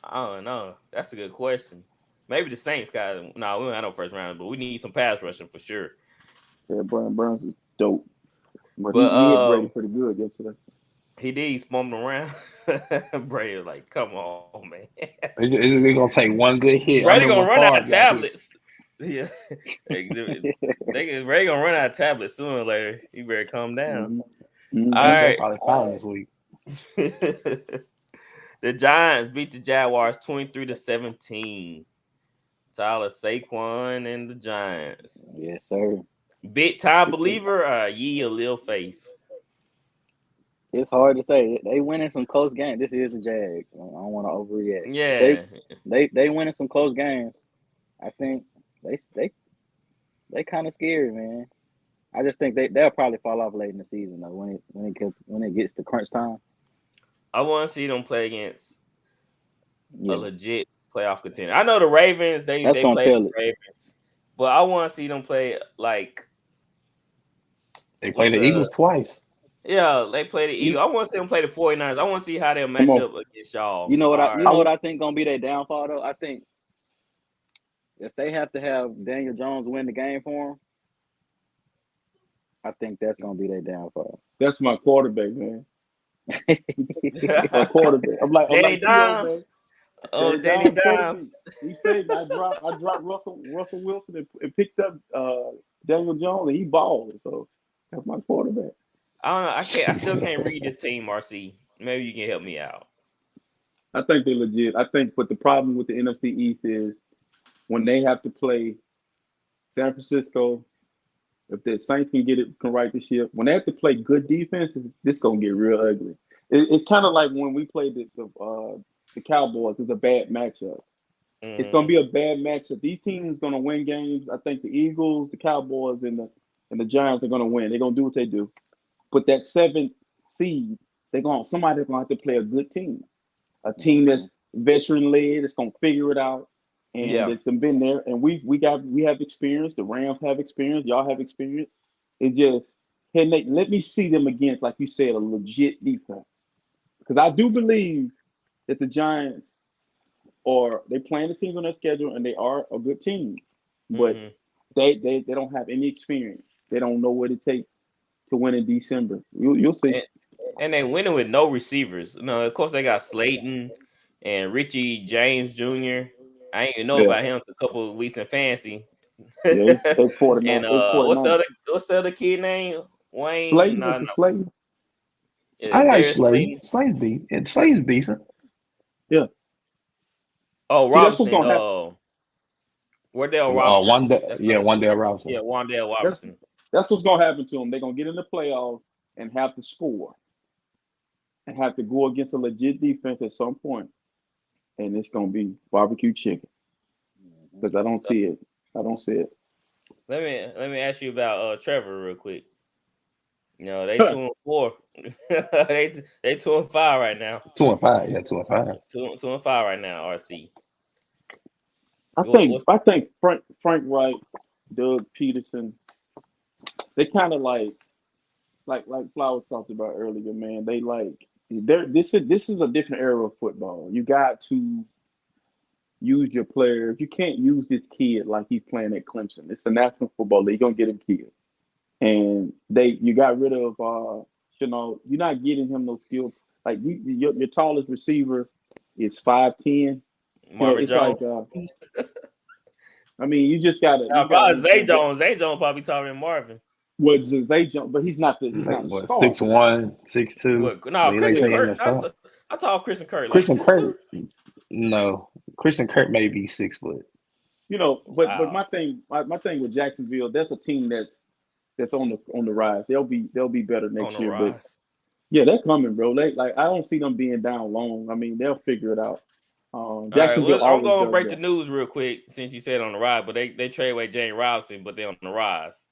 I don't know. That's a good question. Maybe the Saints got. No, we don't have no first rounders, but we need some pass rushing for sure. Yeah, Brian Burns is dope, but But he hit Brady pretty good yesterday. he did spun him around. Brady was like, come on, man. They're gonna take one good hit. I Brady remember gonna run Favre out of got hit. tablets. Yeah, Brady gonna run out of tablets sooner or later. You better calm down. Mhm. All They'll right. probably find him this week. The Giants beat the Jaguars 23-17. Tyler, Saquon, and the Giants. Yes, sir. Big time believer, ye a little faith. It's hard to say. They winning some close games. This is the Jags. I don't want to overreact. Yeah. They winning some close games. I think they kind of scary, man. I just think they'll probably fall off late in the season though when it gets to crunch time. I want to see them play against Yeah, a legit playoff contender. I know the Ravens, they that's gonna play tell the it. Ravens, but I want to see them play like They play the Eagles twice. Yeah, they play the Eagles. I want to see them play the 49ers. I want to see how they'll match up against y'all. You know what All right. what I think gonna be their downfall though? I think if they have to have Daniel Jones win the game for them, I think that's gonna be their downfall. That's my quarterback, man. My quarterback. I'm like Danny T.O., man. Dimes. Oh, Danny Dimes. He said I dropped Russell Wilson and picked up Daniel Jones and he balled. So that's my quarterback. I don't know. I still can't read this team, RC. Maybe you can help me out. I think they're legit. I think, but the problem with the NFC East is when they have to play San Francisco. If the Saints can right the ship, when they have to play good defenses, this gonna get real ugly. It's kind of like when we played the Cowboys. It's a bad matchup. It's gonna be a bad matchup. These teams gonna win games. I think the Eagles, the Cowboys, and the Giants are gonna win. They're gonna do what they do. But that 7th seed, somebody's gonna have to play a good team, a team that's veteran led. That's gonna figure it out. And it's been there, and we have experience. The Rams have experience. Y'all have experience. It's just let me see them against, like you said, a legit defense. Because I do believe that the Giants they playing the teams on their schedule, and they are a good team, but they don't have any experience. They don't know what it takes to win in December. You'll see. And they winning with no receivers. No, of course they got Slayton and Richie James Jr. I ain't even know Yeah. about him a couple of weeks in fantasy. Yeah, it's 49. And what's the other kid name? Wayne? Slayton. No, This is Slayton. I like Darius Slade. Slade's decent. Yeah. Oh, See, that's what's Robinson. gonna happen. Wardell Robinson. Wandale Robinson. Yeah, Wandale Robinson. That's what's gonna happen to them. They're gonna get in the playoffs and have to score, and have to go against a legit defense at some point, and it's gonna be barbecue chicken. Because I don't see it. Let me ask you about Trevor real quick. You know, they 2-4. they 2-5 right now. 2-5. Yeah, 2-5. 2-5 right now, RC. I think Frank Wright, Doug Peterson, they kind of like Flowers talked about earlier, man. This is a different era of football. You got to use your players. You can't use this kid like he's playing at Clemson. It's a National Football League. You're gonna get him killed. And you got rid of you're not getting him no skill. Like your tallest receiver is 5'10". Marvin Jones. Like I mean, you just gotta. Zay Jones. Zay Jones probably taller than Marvin. Well, Zay Jones, but he's not 6'1", 6'2". No, Christian Kirk. I thought Christian Kirk. Christian Kirk. No, Christian Kirk may be 6 foot. You know, but my thing with Jacksonville, that's a team that's on the rise. They'll be better next year. But yeah, they're coming, bro. I don't see them being down long. I mean, they'll figure it out. Jacksonville. Right, I'm gonna break the news real quick since you said on the rise, but they trade away James Robinson, but they're on the rise.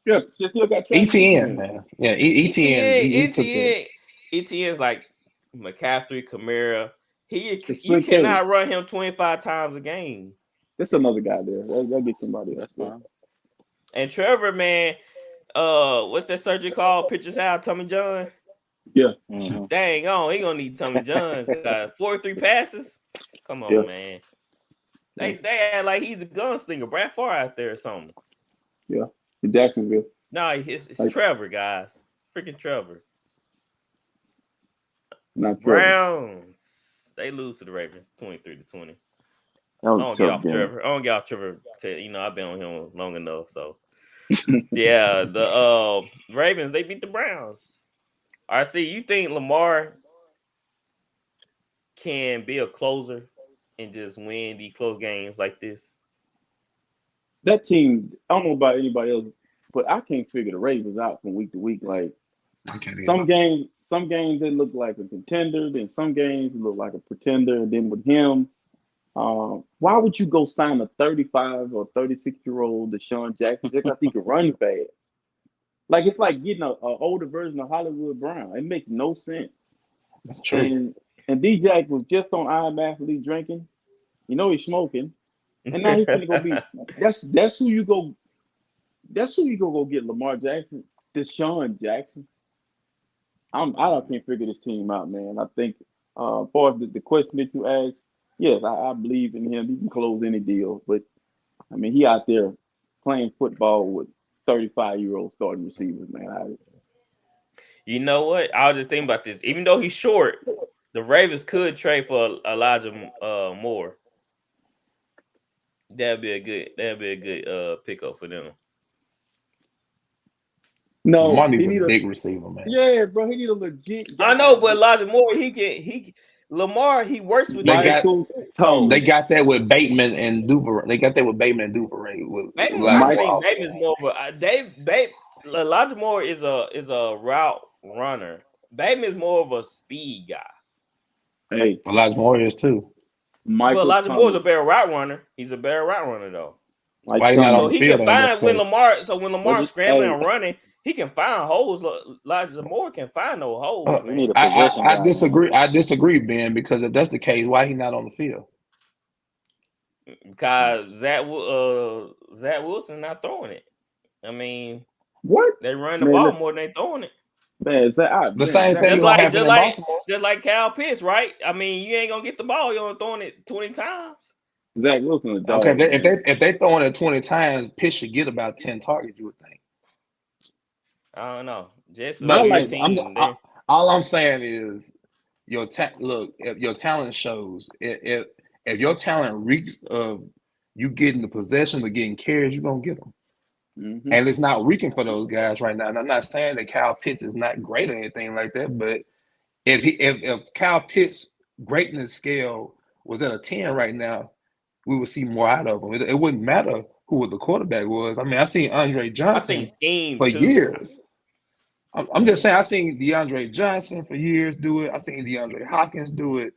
Yeah, still got ETN, man. Yeah, ETN. ETN's like McCaffrey, Kamara. You cannot run him 25 times a game. There's another guy there. They'll get somebody else. And Trevor, man, what's that surgery called? Pictures out, Tommy John. Yeah. Mm-hmm. Dang on, he gonna need Tommy John. 43 passes. Come on, man. They act like he's a gunslinger, Brad Farr out there or something. Yeah, in Jacksonville. No, it's Trevor, guys. Freaking Trevor. Not Browns. They lose to the Ravens 23-20. I don't get off Trevor. I've been on him long enough. So yeah, the Ravens, they beat the Browns. RC, you think Lamar can be a closer and just win these close games like this? That team, I don't know about anybody else, but I can't figure the Ravens out from week to week. Like some games they look like a contender, then some games look like a pretender, and then with him, why would you go sign a 35 or 36-year-old Deshaun Jackson just because he can run fast? Like it's like getting an older version of Hollywood Brown. It makes no sense. That's true. And DJ was just on Iron Athlete drinking. You know he's smoking. And now he's gonna go be that's who you go. That's who you go get, Lamar Jackson, Deshaun Jackson. I can't figure this team out, man. I think as far as the question that you asked, yes, I believe in him. He can close any deal, but I mean he out there playing football with 35-year-old starting receivers, man. You know what? I was just thinking about this. Even though he's short, the Ravens could trade for Elijah Moore. That'd be a good pickup for them. No, Lamar needs a big receiver, man. Yeah, bro, he need a legit guy. I know, but Elijah Moore, Lamar, he works with they got that with Bateman and Duper. They got that with Bateman and Duper. Bateman's more of a Elijah Moore is a route runner. Bateman is more of a speed guy. Hey, Elijah Moore is too. Elijah Moore is a better route runner. He's a better route runner though. So he can find when Lamar's scrambling and running, he can find holes. Elijah Moore can find no holes. I disagree, Ben, because if that's the case, why he not on the field? Because Zach Wilson not throwing it. I mean, what? They run the ball more than they throwing it. Man, the same thing just like Kyle Pitts, right? I mean, you ain't gonna get the ball. You're only throwing it 20 times. Zach Wilson a dog. Okay, if they throwing it 20 times, Pitts should get about 10 targets. You would think. I don't know. I'm All I'm saying is your look, if your talent shows, if your talent reeks of you getting the possession or getting carries, you're gonna get them. Mm-hmm. And it's not reeking for those guys right now. And I'm not saying that Kyle Pitts is not great or anything like that, but if Kyle Pitts' greatness scale was at a 10 right now, we would see more out of him. It wouldn't matter who the quarterback was. I mean, I seen Andre I Johnson think scheme for too. years. I'm just saying, I seen DeAndre Johnson for years do it. I seen DeAndre Hopkins do it.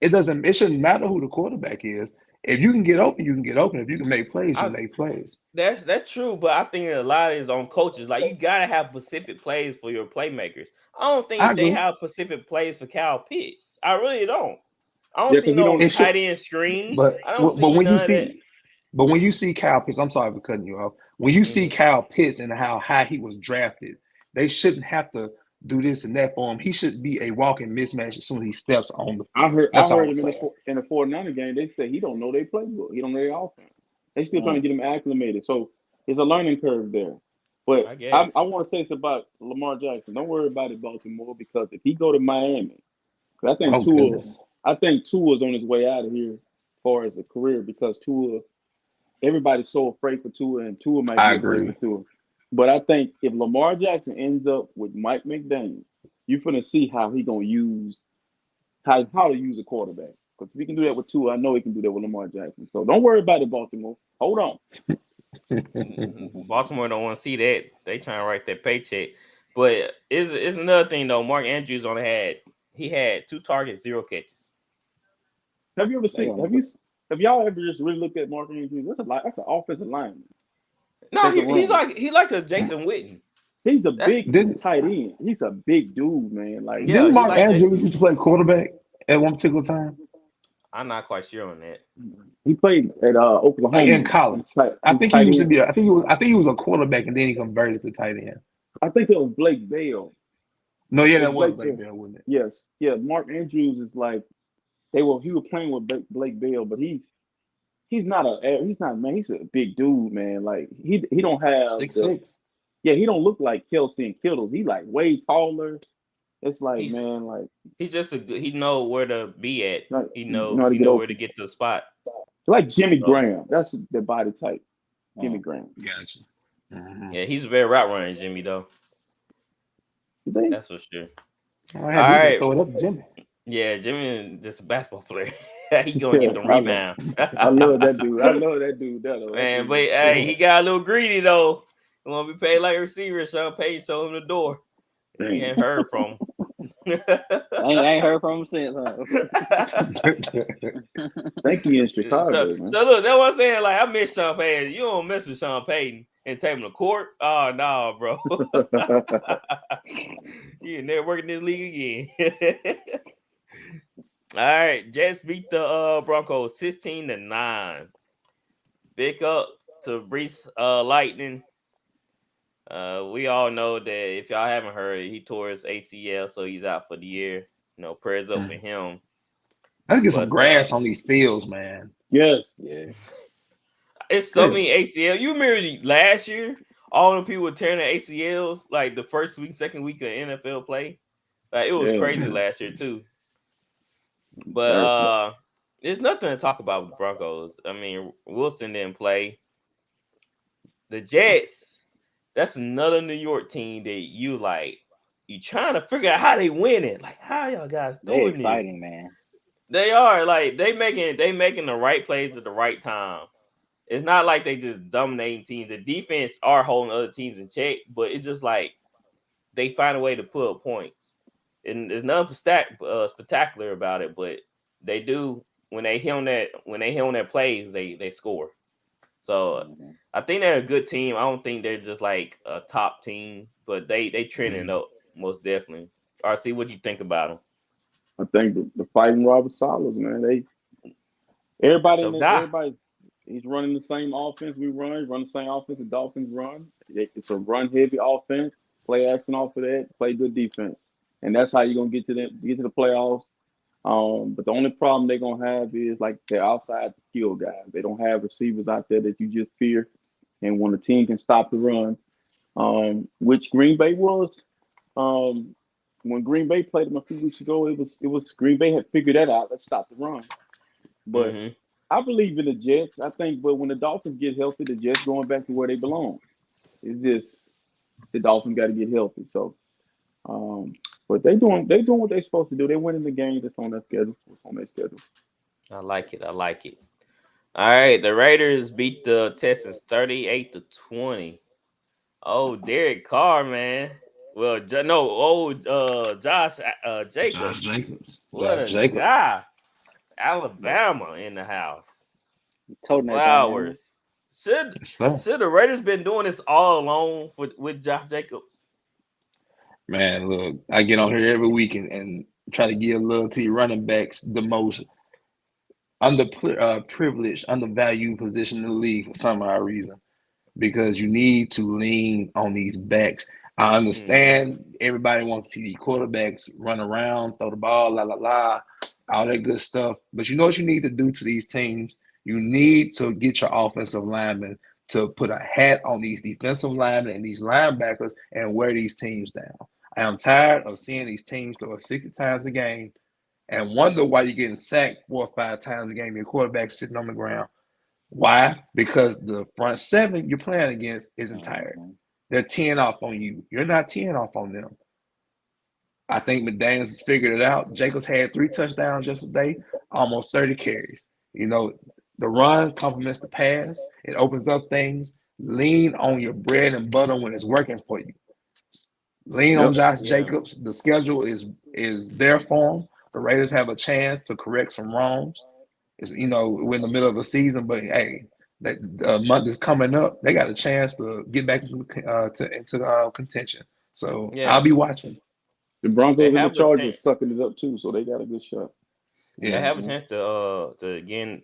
It shouldn't matter who the quarterback is. If you can get open, you can get open. If you can make plays, you make plays. That's true, but I think a lot is on coaches. Like you gotta have specific plays for your playmakers. I don't think they have specific plays for Kyle Pitts. I really don't. I don't see no tight end screen. But I don't see when none you of see, that. but when you see Kyle Pitts, I'm sorry for cutting you off. When you see Kyle Pitts and how high he was drafted, they shouldn't have to do this and that for him. He should be a walking mismatch as soon as he steps on the field. I heard him in the 49er game. They say he don't know their playbook. He don't know their offense. They still trying to get him acclimated. So there's a learning curve there. But I want to say this about Lamar Jackson. Don't worry about it, Baltimore, because if he go to Miami, because I think Tua's on his way out of here as far as a career, because everybody's so afraid for Tua, and Tua might be afraid for Tua. But I think if Lamar Jackson ends up with Mike McDaniel, you're going to see how he going to use how to use a quarterback. Because if he can do that with Tua, I know he can do that with Lamar Jackson. So don't worry about it, Baltimore. Hold on. Baltimore don't want to see that. They trying to write that paycheck. But it's another thing though. Mark Andrews had 2 targets, 0 catches. Have you ever seen? Have y'all ever just really looked at Mark Andrews? That's an offensive lineman. No, he's like a Jason Witten. He's a big tight end. He's a big dude, man. Like didn't Mark Andrews used to play quarterback at one particular time? I'm not quite sure on that. He played at Oklahoma in college. I think he used to be. I think he was a quarterback, and then he converted to tight end. I think it was Blake Bell. No, yeah, that was Blake Bell, wasn't it? Yes, yeah. Mark Andrews is like he was playing with Blake Bell, but he's not man. He's a big dude, man. Like he don't have 6'6". Yeah, he don't look like Kelsey and Kittles. He like way taller. It's like he's just he know where to be at. He know where to get to the spot. Like Jimmy Graham. That's the body type. Jimmy Graham. Gotcha. Mm-hmm. Yeah, he's a very route runner, Jimmy though. That's for sure. All right. Throw it up, Jimmy. Yeah, Jimmy just a basketball player. He gonna get the rebounds. I love that dude. Man, but hey, he got a little greedy though. He want to be paid like a receiver. Sean Payton showed him the door. He ain't heard from him. I ain't heard from him since. Thank you in Chicago, man. So look, that's what I'm saying. Like I miss Sean Payton. You don't mess with Sean Payton and take him to court. Oh no, bro. You never work in this league again. All right, Jets beat the Broncos 16-9. Big up to Brees Lightning. We all know that if y'all haven't heard, he tore his ACL, so he's out for the year. Prayers up for him. Let's get some grass on these fields, man. Yes, yeah. It's so many ACL. You remember last year, all the people were tearing their ACLs like the first week, second week of NFL play. Like it was crazy last year too. But there's nothing to talk about with the Broncos. I mean, Wilson didn't play. The Jets, that's another New York team that you trying to figure out how they win it. Like, how y'all guys doing this? Exciting, man. They are like they making the right plays at the right time. It's not like they just dominating teams. The defense are holding other teams in check, but it's just like they find a way to put up points. And there's nothing spectacular about it, but they do when they hit on that plays, they score. So I think they're a good team. I don't think they're just like a top team, but they trending up most definitely. RC, what do you think about them? I think the fighting Robert Saleh, man. Everybody. He's running the same offense we run. He's running the same offense the Dolphins run. It's a run-heavy offense. Play action off of that. Play good defense, and that's how you're gonna get to the playoffs. But the only problem they're gonna have is like they're outside the skill guys. They don't have receivers out there that you just fear. And when the team can stop the run, which Green Bay was, when Green Bay played them a few weeks ago, it was Green Bay had figured that out. Let's stop the run. But I believe in the Jets. I think, but when the Dolphins get healthy, the Jets going back to where they belong. It's just the Dolphins got to get healthy. So, but they doing what they're supposed to do. They're winning the game that's on their schedule. What's on their schedule. I like it. All right, the Raiders beat the Texans 38-20. Oh, Derek Carr, man. Well, Josh Jacobs. Josh Jacobs. What a guy. Alabama in the house. Toting that Flowers. Should the Raiders been doing this all along with Josh Jacobs? Man, look, I get on here every week and try to give love to your running backs, the most privileged, undervalued position in the league for some odd reason, because you need to lean on these backs. I understand everybody wants to see the quarterbacks run around, throw the ball, all that good stuff. But you know what you need to do to these teams? You need to get your offensive linemen to put a hat on these defensive linemen and these linebackers and wear these teams down. I am tired of seeing these teams throw 60 times a game and wonder why you're getting sacked 4 or 5 times a game. Your quarterback sitting on the ground. Why? Because the front seven you're playing against isn't tired. They're 10 off on you. You're not 10 off on them. I think McDaniels has figured it out. Jacobs had 3 touchdowns yesterday, almost 30 carries. You know, the run complements the pass. It opens up things. Lean on your bread and butter when it's working for you. Lean on Josh Jacobs. The schedule is there for him. The Raiders have a chance to correct some wrongs. We're in the middle of the season, but hey, the month is coming up. They got a chance to get back into contention. So I'll be watching. The Broncos and the Chargers sucking it up too, so they got a good shot. Yeah, they have a chance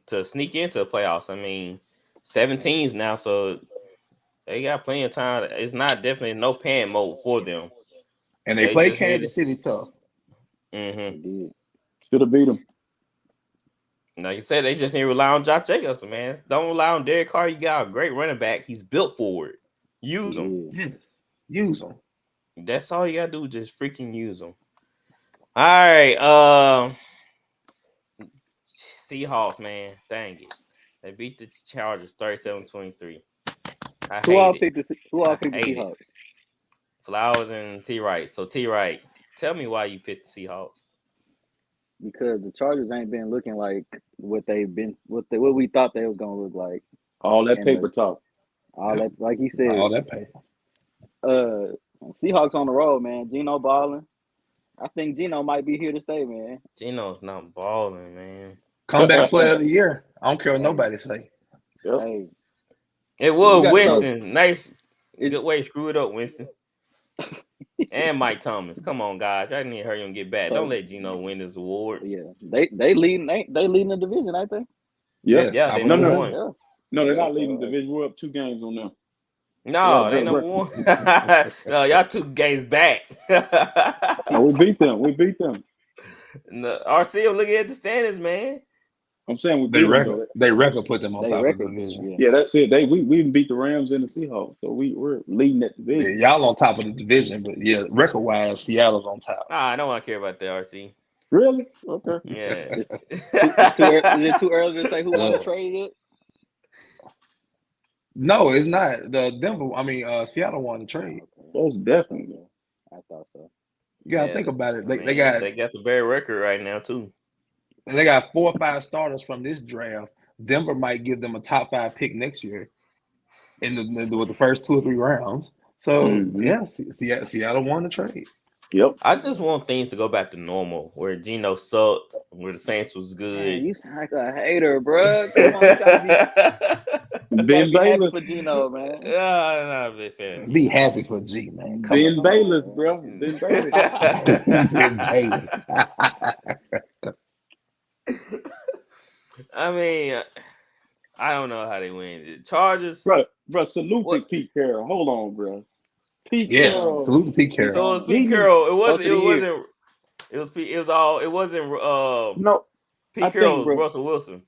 to sneak into the playoffs. I mean, 7 teams now, so they got plenty of time. It's not definitely no panic mode for them. And they play Kansas City tough. Mm-hmm. Should have beat them. Like you said, they just need to rely on Josh Jacobs, man. Don't rely on Derek Carr. You got a great running back. He's built for it. Use him. Yes. Use him. That's all you gotta do. Just freaking use them. All right. Seahawks, man. Dang it. They beat the Chargers 37-23. Who all picked the Seahawks? Flowers and T. Wright. So T. Wright, tell me why you picked the Seahawks. Because the Chargers ain't been looking like what we thought they was gonna look like. All that paper talk. All that, like he said. All that paper. Seahawks on the road, man. Geno balling. I think Geno might be here to stay, man. Geno's not balling, man. Comeback player of the year. I don't care what nobody say. Yep. Hey, it was Winston. Nice. Good way to screw it up, Winston. And Mike Thomas. Come on, guys. I need to hurry him get back. Don't let Geno win this award. Yeah. They leading the division, ain't they? Yeah. They number one. No, they're not leading the division. We're up 2 games on them. No, they number one. No, y'all 2 games back. No, we beat them. No, RC, I'm looking at the standings, man. I'm saying they record put them on top of the division. Yeah, that's it. We beat the Rams and the Seahawks, so we're leading that division. Yeah, y'all on top of the division, but yeah, record wise, Seattle's on top. I don't want to care about that, RC. Really? Okay. Yeah. Is it too early to say who won the trade yet? No, it's not. Seattle won the trade. Most definitely. I thought so. You gotta think about it. They got the very record right now too. And they got 4 or 5 starters from this draft. Denver might give them a top 5 pick next year with the first 2 or 3 rounds. So Seattle won the trade. Yep. I just want things to go back to normal, where Geno sucked, where the Saints was good. Man, you sound like a hater, bro. Come on, Ben Bayless for Geno, man. Yeah, I'm not a big fan. Be happy for G, man. Ben Bayless, bro. Ben Bayless. Ben Bayless. I mean, I don't know how they win. The Chargers, bro. Salute to Pete Carroll. Hold on, bro. Pete Carroll. Salute to Pete Carroll. So it was Pete Carroll. It wasn't. No. Pete Carroll was Russell Wilson.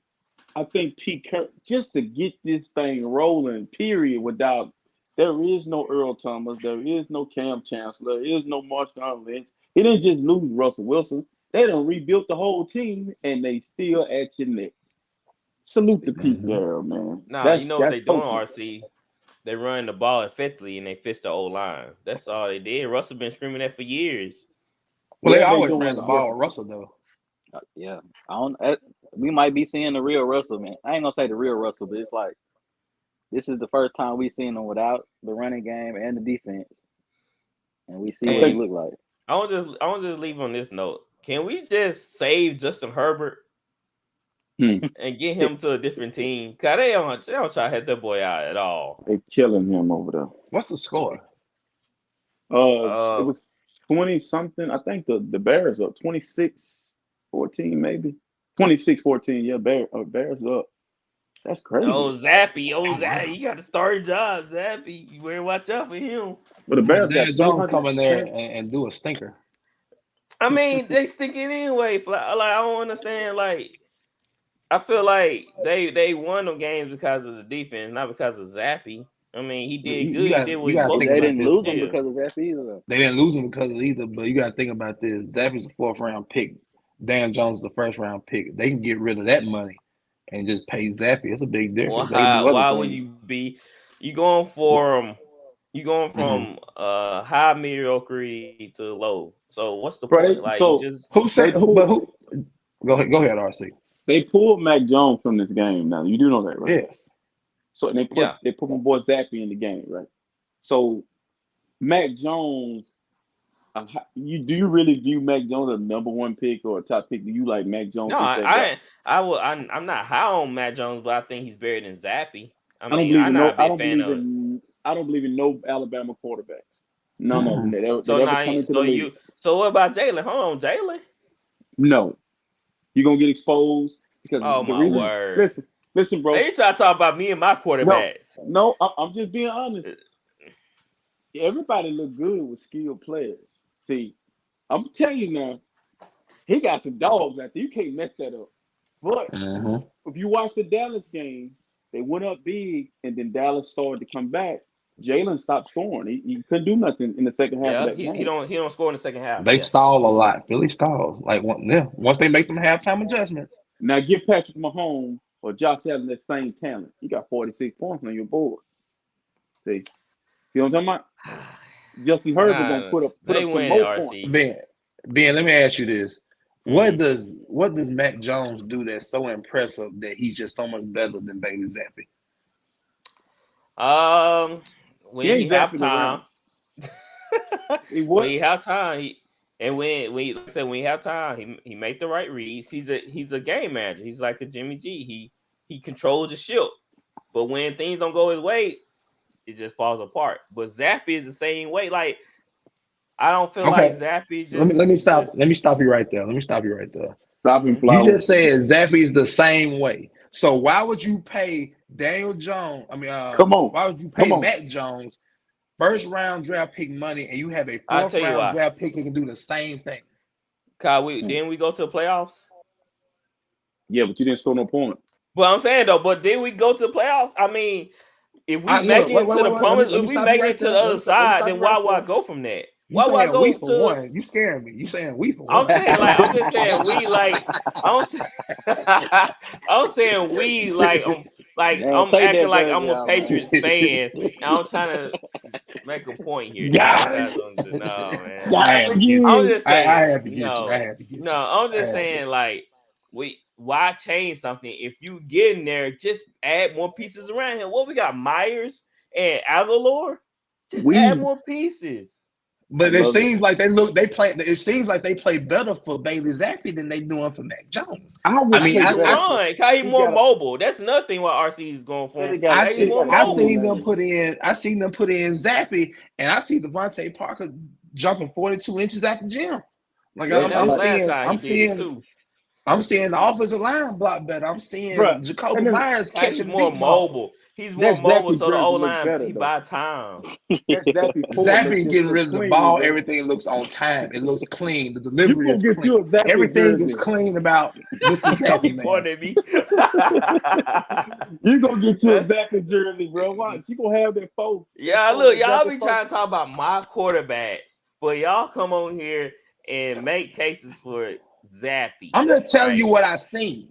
I think Pete Carroll, just to get this thing rolling, period, there is no Earl Thomas, there is no Cam Chancellor, there is no Marshawn Lynch, He didn't just lose Russell Wilson. They done rebuilt the whole team, and they still at your neck. Salute to Pete Carroll, man. Nah, you know what they doing, coaching. RC? They run the ball effectively and they fix the old line. That's all they did. Russell been screaming that for years. Well, they Yeah, they always doing ran the it ball with Russell though. Yeah, I don't. We might be seeing the real Russell, man. I ain't gonna say the real Russell, but it's like this is the first time we seen him without the running game and the defense, and we see what he look like. I want to just leave on this note. Can we just save Justin Herbert and get him to a different team? Cause they don't try to hit that boy out at all. They killing him over there. What's the score? It was 20 something. I think the Bears up 26-14 maybe. 26-14. Yeah, Bears up. That's crazy. Zappy, you got to start your job, Zappy. You better watch out for him. But the Bears got Jones come in there and do a stinker. I mean, they stick it anyway. Like I don't understand. Like I feel like they won them games because of the defense, not because of Zappy. I mean, he did good. He did what he supposed to. They didn't lose him because of Zappy either. They didn't lose him because of either, but you got to think about this. Zappy's a 4th round pick. Dan Jones is a 1st round pick. They can get rid of that money and just pay Zappy. It's a big difference. Why would you be? You going from high mediocrity to low. So what's the point? Like, so who said who? But who? Go ahead, RC. They pulled Mac Jones from this game. Now you do know that, right? Yes. So they put my boy Zappy in the game, right? So Mac Jones, do you really view Mac Jones as a number 1 pick or a top pick? Do you like Mac Jones? No, I'm not high on Mac Jones, but I think he's better than Zappy. I don't believe in no Alabama quarterbacks. None of them. So what about Jalen? Hold on, Jalen. No, you're gonna get exposed because word. Listen, bro. They try to talk about me and my quarterbacks. No, I'm just being honest. Everybody look good with skilled players. See, I'm telling you now, he got some dogs out there. You can't mess that up. But if you watch the Dallas game, they went up big, and then Dallas started to come back. Jalen stopped scoring. He couldn't do nothing in the second half of that game. He don't score in the second half. They stall a lot. Philly stalls. Like once they make them halftime adjustments. Now give Patrick Mahomes or Josh Allen that same talent. You got 46 points on your board. See what I'm talking about? Justin Herbert gonna put up some more points. Ben, let me ask you this. What does Mac Jones do that's so impressive that he's just so much better than Bailey Zappe? When you have time, when you have time, he make the right reads. He's a game manager. He's like a Jimmy G. He controls the ship, but when things don't go his way, it just falls apart. But Zappe is the same way. Like I don't feel like Zappe. Just let me stop you right there. Stop him. You just said Zappe is the same way. So why would you pay Daniel Jones? Why would you pay Mac Jones 1st round draft pick money and you have a 4th round draft pick that can do the same thing? Kyle, didn't we go to the playoffs? Yeah, but you didn't score no points. But I'm saying though, but did we go to the playoffs? I mean, if we make it to the promise, if we make it to the other side, then why would I go from that? Why would I go to one? You scaring me. You saying we for one. I'm just saying we like I'm saying we like I'm acting like I'm a Patriots fan. I'm trying to make a point here. No, man. I'm just saying. I have to get you. No, I'm just saying like why change something if you get in there? Just add more pieces around here. What we got, Myers and Aguilar? Just add more pieces. But it seems like they play better for Bailey Zappe than they doing for Mac Jones. I he's more mobile. That's another thing what RC is going for. I seen them put in Zappe, and I see Devontae Parker jumping 42 inches at the gym. Like I'm seeing the offensive line block better. I'm seeing Jacoby Myers catching more mobile. He's more mobile, so the O-line, he buy time. Zappe getting rid of the ball. Everything looks on time. It looks clean. The delivery is clean. Everything is clean about Mr. Zappe, man. You're going to get you a Zappe jersey, bro. Watch. You're going to have that phone. Yeah, look, y'all be trying to talk about my quarterbacks, but y'all come on here and make cases for Zappy. I'm just telling you right? what I seen.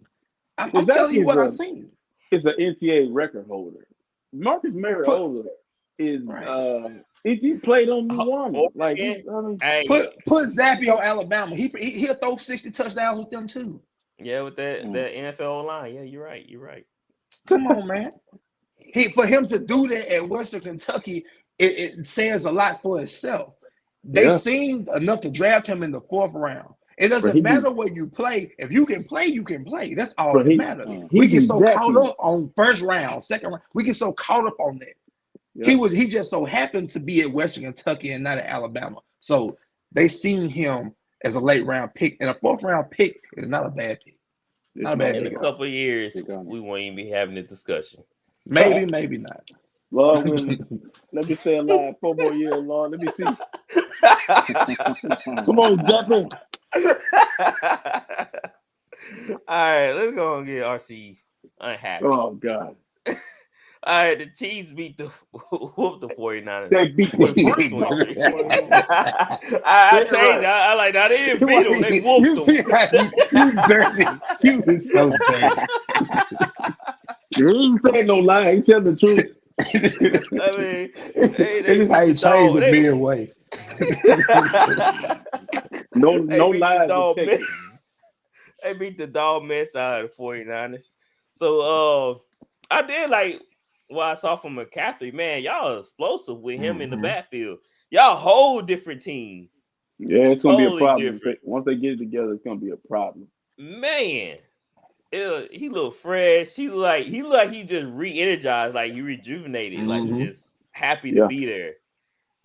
I'm Well, telling you Zappy what I seen. is an NCAA record holder. Marcus Put Mariota is right. he played on Nuwana. Like Oregon, I mean, hey, Put Zappy on Alabama. He'll throw 60 touchdowns with them too. yeah, with that NFL line, yeah, you're right. You're right. Come on, man. For him to do that at Western Kentucky, it says a lot for itself. They yeah, seen enough to draft him in the 4th round. It bro, doesn't matter where you play. If you can play, you can play. That's all bro, that matters. he We get be so caught Zappy. up on first round, second round. We get so caught up on that. Yeah. He just so happened to be at Western Kentucky and not at Alabama. So they seen him as a late round pick, and a 4th round pick is not a bad pick. Not a bad In a pick. couple of years, Pick on we won't even be having this discussion. Maybe, maybe not. Lord willing, let me stay alive 4 more years, Lord. Let me see. Come on, Zappy. All right, let's go and get RC unhappy. Oh God. All right, the Chiefs beat the whoop the 49ers. They beat the I changed it. I like that. They didn't beat them. They whooped You see them. how you dirty. You was so dirty. He ain't saying no lie. He telling the truth. I mean, This is how you change the beer way. No beat lies. the dog mess. They beat the dog mess out of the 49ers. So I did like what I saw from McCaffrey. Man, y'all explosive with him in the backfield. Y'all whole different team. Yeah, it's gonna be a Totally problem. different. Once they get it together, it's gonna be a problem. Man, he looked fresh. He looked like he just re-energized, like he rejuvenated, like he just happy to be there.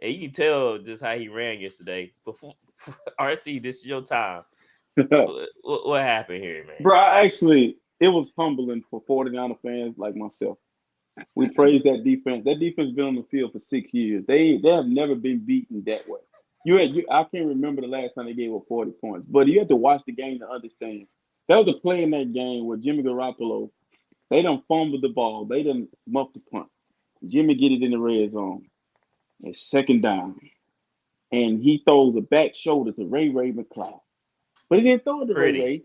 And you can tell just how he ran yesterday. Before RC, this is your time. What happened here, man? Bro, it was humbling for 49er fans like myself. We praise that defense. That defense has been on the field for 6 years. They have never been beaten that way. I can't remember the last time they gave up 40 points, but you have to watch the game to understand. There was a play in that game where Jimmy Garoppolo, they done fumbled the ball. They done muffed the punt. Jimmy get it in the red zone. It's 2nd down. And he throws a back shoulder to Ray McCloud. But he didn't throw it to Ray.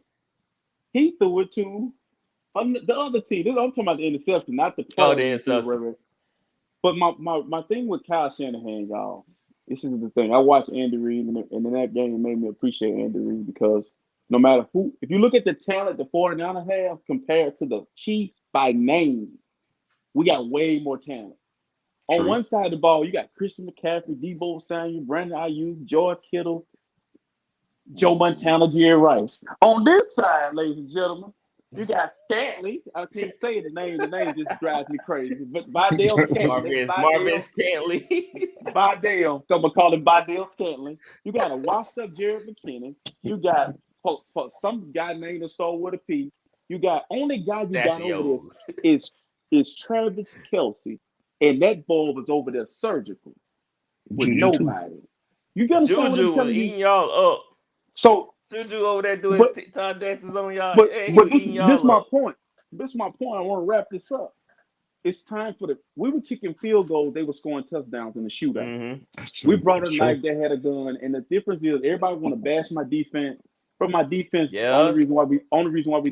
He threw it to the other team. I'm talking about the interception, not the play. Oh, the interception. But my thing with Kyle Shanahan, y'all, this is the thing. I watched Andy Reid, and in that game, it made me appreciate Andy Reid because no matter who, if you look at the talent the 49ers have compared to the Chiefs by name, we got way more talent. True. On one side of the ball, you got Christian McCaffrey, Deebo Samuel, Brandon Ayuk, George Kittle, Joe Montana, Jerry Rice. On this side, ladies and gentlemen, you got Scantling. I can't say the name. The name just drives me crazy. But Vidal Scantling. Marvin Scantling. Vidal. I'm going to call him Vidal Scantling. You got a washed-up Jared McKinnon. You got some guy named a start with a P. You got only guy you got over this is Travis Kelce. And that ball was over there surgical with nobody. You got to Juju was eating y'all up. So Juju over there doing TikTok dances on y'all. But this is my point. This is my point. I want to wrap this up. It's time for we were kicking field goals. They were scoring touchdowns in the shootout. We brought a knife that had a gun, and the difference is everybody want to bash my defense. But my defense, the only reason why we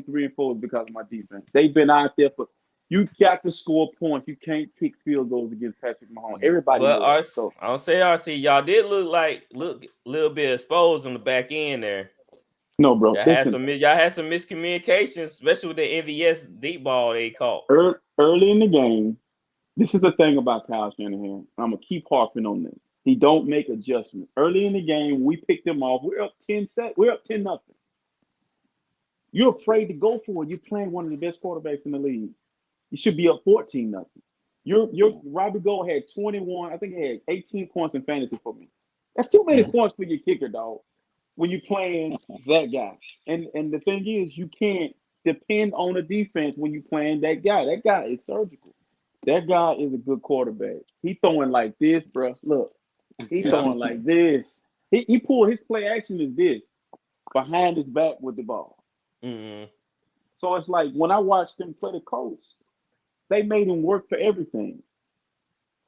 3-4 is because of my defense. They've been out there for. You got to score points. You can't kick field goals against Patrick Mahomes. Everybody knows. So I don't say RC. Y'all did look a little bit exposed on the back end there. No, bro. Y'all had some miscommunications, especially with the MVS deep ball they caught. Early in the game, this is the thing about Kyle Shanahan. I'm going to keep harping on this. He don't make adjustments. Early in the game, we picked them off. We're up 10-0. You're afraid to go for it. You're playing one of the best quarterbacks in the league. You should be up 14-0. Your Robbie Gould had 21. I think he had 18 points in fantasy for me. That's too many points for your kicker, dog. When you're playing that guy. And the thing is, you can't depend on the defense when you're playing that guy. That guy is surgical. That guy is a good quarterback. He throwing like this, bro. Look, he throwing like this. He pulled his play action is this, behind his back with the ball. Mm-hmm. So it's like when I watched them play the Colts, they made him work for everything.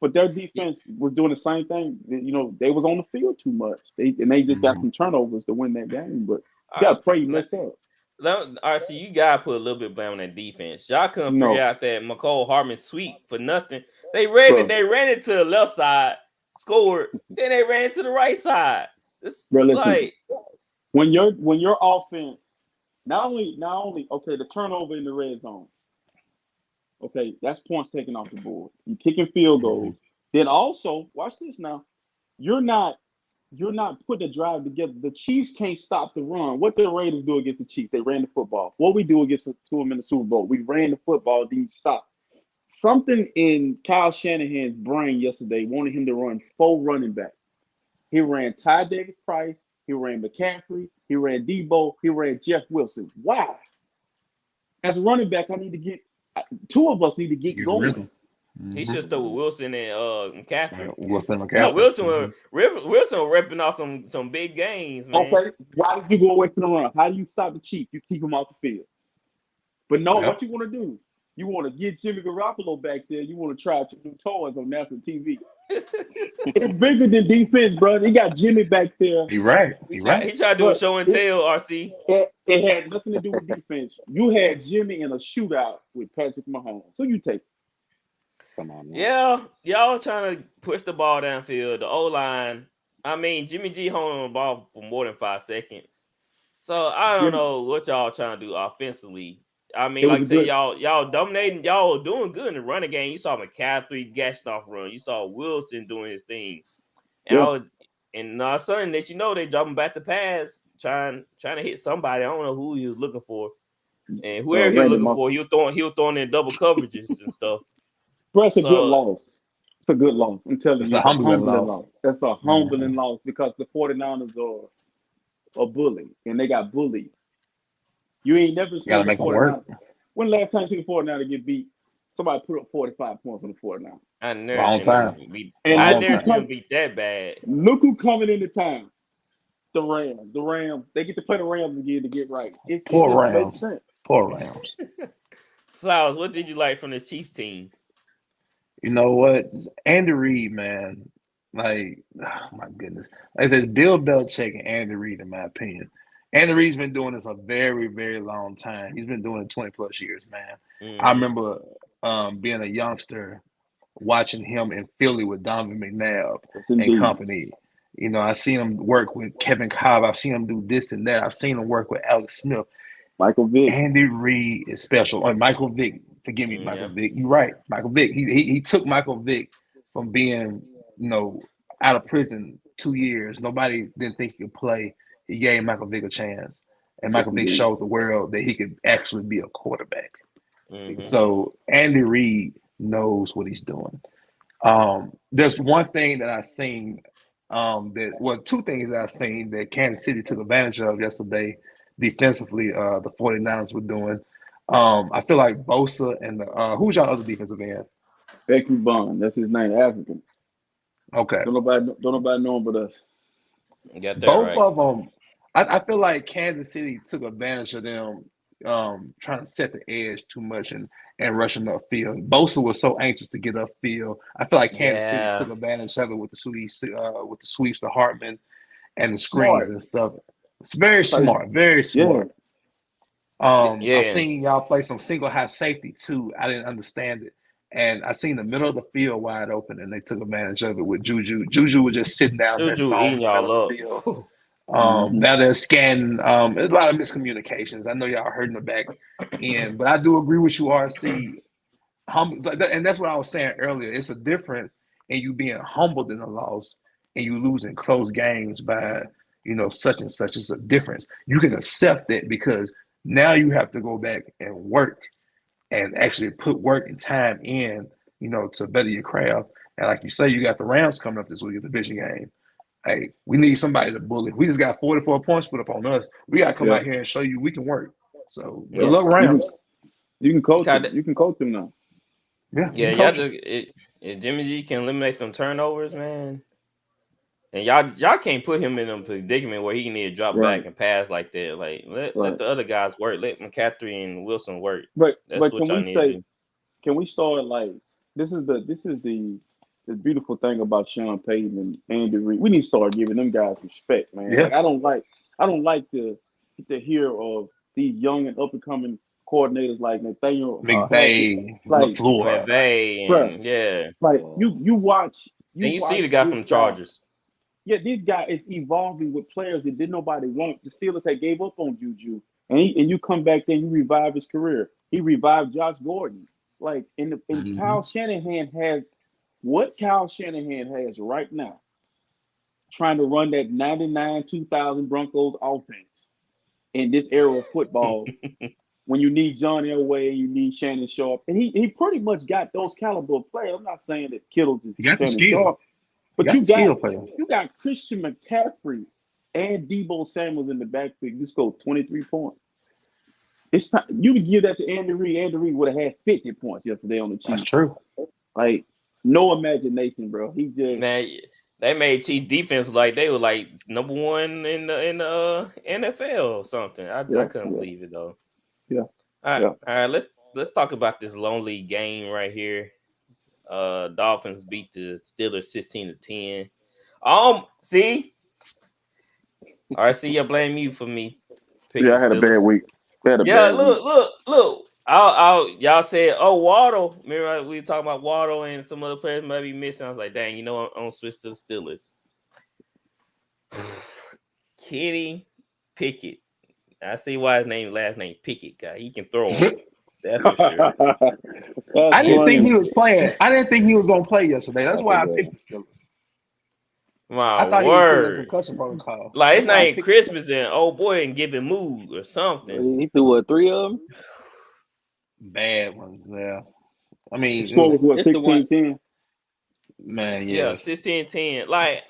but their defense was doing the same thing. You know, they was on the field too much. They just got some turnovers to win that game. But you got to pray you mess up. RC, you gotta put a little bit of blame on that defense. Y'all couldn't figure out that McCole Hardman sweep for nothing. They ran it to the left side, scored, then they ran it to the right side. It's like when your offense not only okay, the turnover in the red zone. Okay, that's points taken off the board. You're kicking field goals. Then also, watch this now. You're not putting a drive together. The Chiefs can't stop the run. What the Raiders do against the Chiefs? They ran the football. What we do against them in the Super Bowl? We ran the football. Then you stop. Something in Kyle Shanahan's brain yesterday wanted him to run 4 running backs. He ran Ty Davis-Price. He ran McCaffrey. He ran Debo. He ran Jeff Wilson. Why? As a running back, two of us need to get going. Rhythm. He should start with Wilson and McCaffrey. Wilson Wilson was ripping off some big games, man. Okay, why did you go away from the run? How do you stop the Chiefs? You keep them off the field. But no, what you want to do? You want to get Jimmy Garoppolo back there. You want to try to do toys on national TV. It's bigger than defense, bro. He got Jimmy back there. He right. He tried to do a show and tell, RC. It had nothing to do with defense. You had Jimmy in a shootout with Patrick Mahomes. So you take it. Come on, man. Yeah, y'all trying to push the ball downfield. The O-line. I mean, Jimmy G holding the ball for more than 5 seconds. So I don't know what y'all trying to do offensively. I mean, like I said, y'all dominating, y'all doing good in the running game. You saw McCaffrey gashed off run. You saw Wilson doing his thing. And all of a sudden that they dropping back the pass, trying to hit somebody. I don't know who he was looking for. And whoever he was looking for, he was throwing in double coverages and stuff. Bro, it's a good loss. It's a good loss. I'm telling you. It's a humbling loss. That's a humbling loss because the 49ers are a bully, and they got bullied. You ain't never seen the 49ers. When last time you see the 49ers get beat, somebody put up 45 points on the 49ers. I never seen them beat that bad. Look who coming into town. The Rams. The Rams. They get to play the Rams again to get right. Poor Rams. Flowers, what did you like from the Chiefs team? You know what? Andy Reid, man. Like, oh my goodness. Like I said, Bill Belichick and Andy Reid, in my opinion. Andy Reid's been doing this a very, very long time. He's been doing it 20 plus years, man. Mm-hmm. I remember being a youngster watching him in Philly with Donovan McNabb and company. You know, I've seen him work with Kevin Cobb. I've seen him do this and that. I've seen him work with Alex Smith. Michael Vick. Andy Reid is special. Oh, Michael Vick. Forgive me, Michael Vick. You're right. Michael Vick. He took Michael Vick from being, out of prison 2 years. Nobody didn't think he could play. He gave Michael Vick a chance. And Michael Vick showed the world that he could actually be a quarterback. Mm-hmm. So Andy Reid knows what he's doing. There's one thing that I've seen two things that I've seen that Kansas City took advantage of yesterday defensively, the 49ers were doing. I feel like Bosa and who's y'all other defensive end? Becky Bond, that's his name, African. Okay. Don't nobody know him but us. Both of them, I feel like Kansas City took advantage of them trying to set the edge too much and rushing upfield. Bosa was so anxious to get upfield. I feel like Kansas City took advantage of it with the sweeps to Hartman and the screens and stuff. It's very smart, very smart. I seen y'all play some single high safety too. I didn't understand it. And I seen the middle of the field wide open, and they took advantage of it with Juju. Juju was just sitting down there, eating y'all up. Now they're scanning. There's a lot of miscommunications. I know y'all heard in the back end, but I do agree with you, RC. And that's what I was saying earlier. It's a difference in you being humbled in a loss and you losing close games by such and such. It's a difference. You can accept that because now you have to go back and work. And actually put work and time in, to better your craft. And like you say, you got the Rams coming up this week, the division game. Hey, we need somebody to bully. We just got 44 points put up on us. We got to come out here and show you we can work. So good luck, Rams. You can coach him. You can coach him now. Yeah. If Jimmy G can eliminate them turnovers, man. And y'all can't put him in a predicament where he need to drop back and pass like that. Like let the other guys work. Let McCaffrey and Wilson work. But can we start like this is the the beautiful thing about Sean Payton and Andy Reid. We need to start giving them guys respect, man. Yeah. Like, I don't like to hear of these young and up and coming coordinators like Nathaniel McVay, like LaFleur. McVay, Bruh. and yeah. like you watch And you see watch the guy this from the Chargers. Yeah, this guy is evolving with players that did nobody want. The Steelers had gave up on Juju, and you come back there, you revive his career. He revived Josh Gordon. Like Kyle Shanahan has what Kyle Shanahan has right now, trying to run that 99 2000 Broncos offense in this era of football. When you need John Elway, you need Shannon Sharp, and he pretty much got those caliber of players. I'm not saying that Kittle's is You got the Shannon skill. Sharp, but You got Christian McCaffrey and Deebo Samuels in the backfield. You scored 23 points. It's time you could give that to Andy Reid. Andy Reid would have had 50 points yesterday on the Chiefs. That's true. Like no imagination, bro. He just Man, they made Chiefs defense like they were like number one in the NFL or something. I couldn't believe it though. Yeah. All right. Let's talk about this lonely game right here. Dolphins beat the Steelers 16-10. See. All right, see, you blame you for me. I had a bad week. Look. Y'all said, oh, Waddle. Remember we were talking about Waddle and some other players might be missing. I was like, dang, I'm gonna switch to the Steelers. Kenny Pickett. I see why his last name Pickett guy. He can throw him. That's for sure. I didn't think he was playing. I didn't think he was gonna play yesterday. That's why I picked the Steelers. My I thought word. he was in concussion protocol. Like it's not even Christmas and old boy and giving mood or something. He threw 3 of them. Bad ones, yeah. I mean, Score was what, 16-10? Man, Yeah, yes. 16-10. Like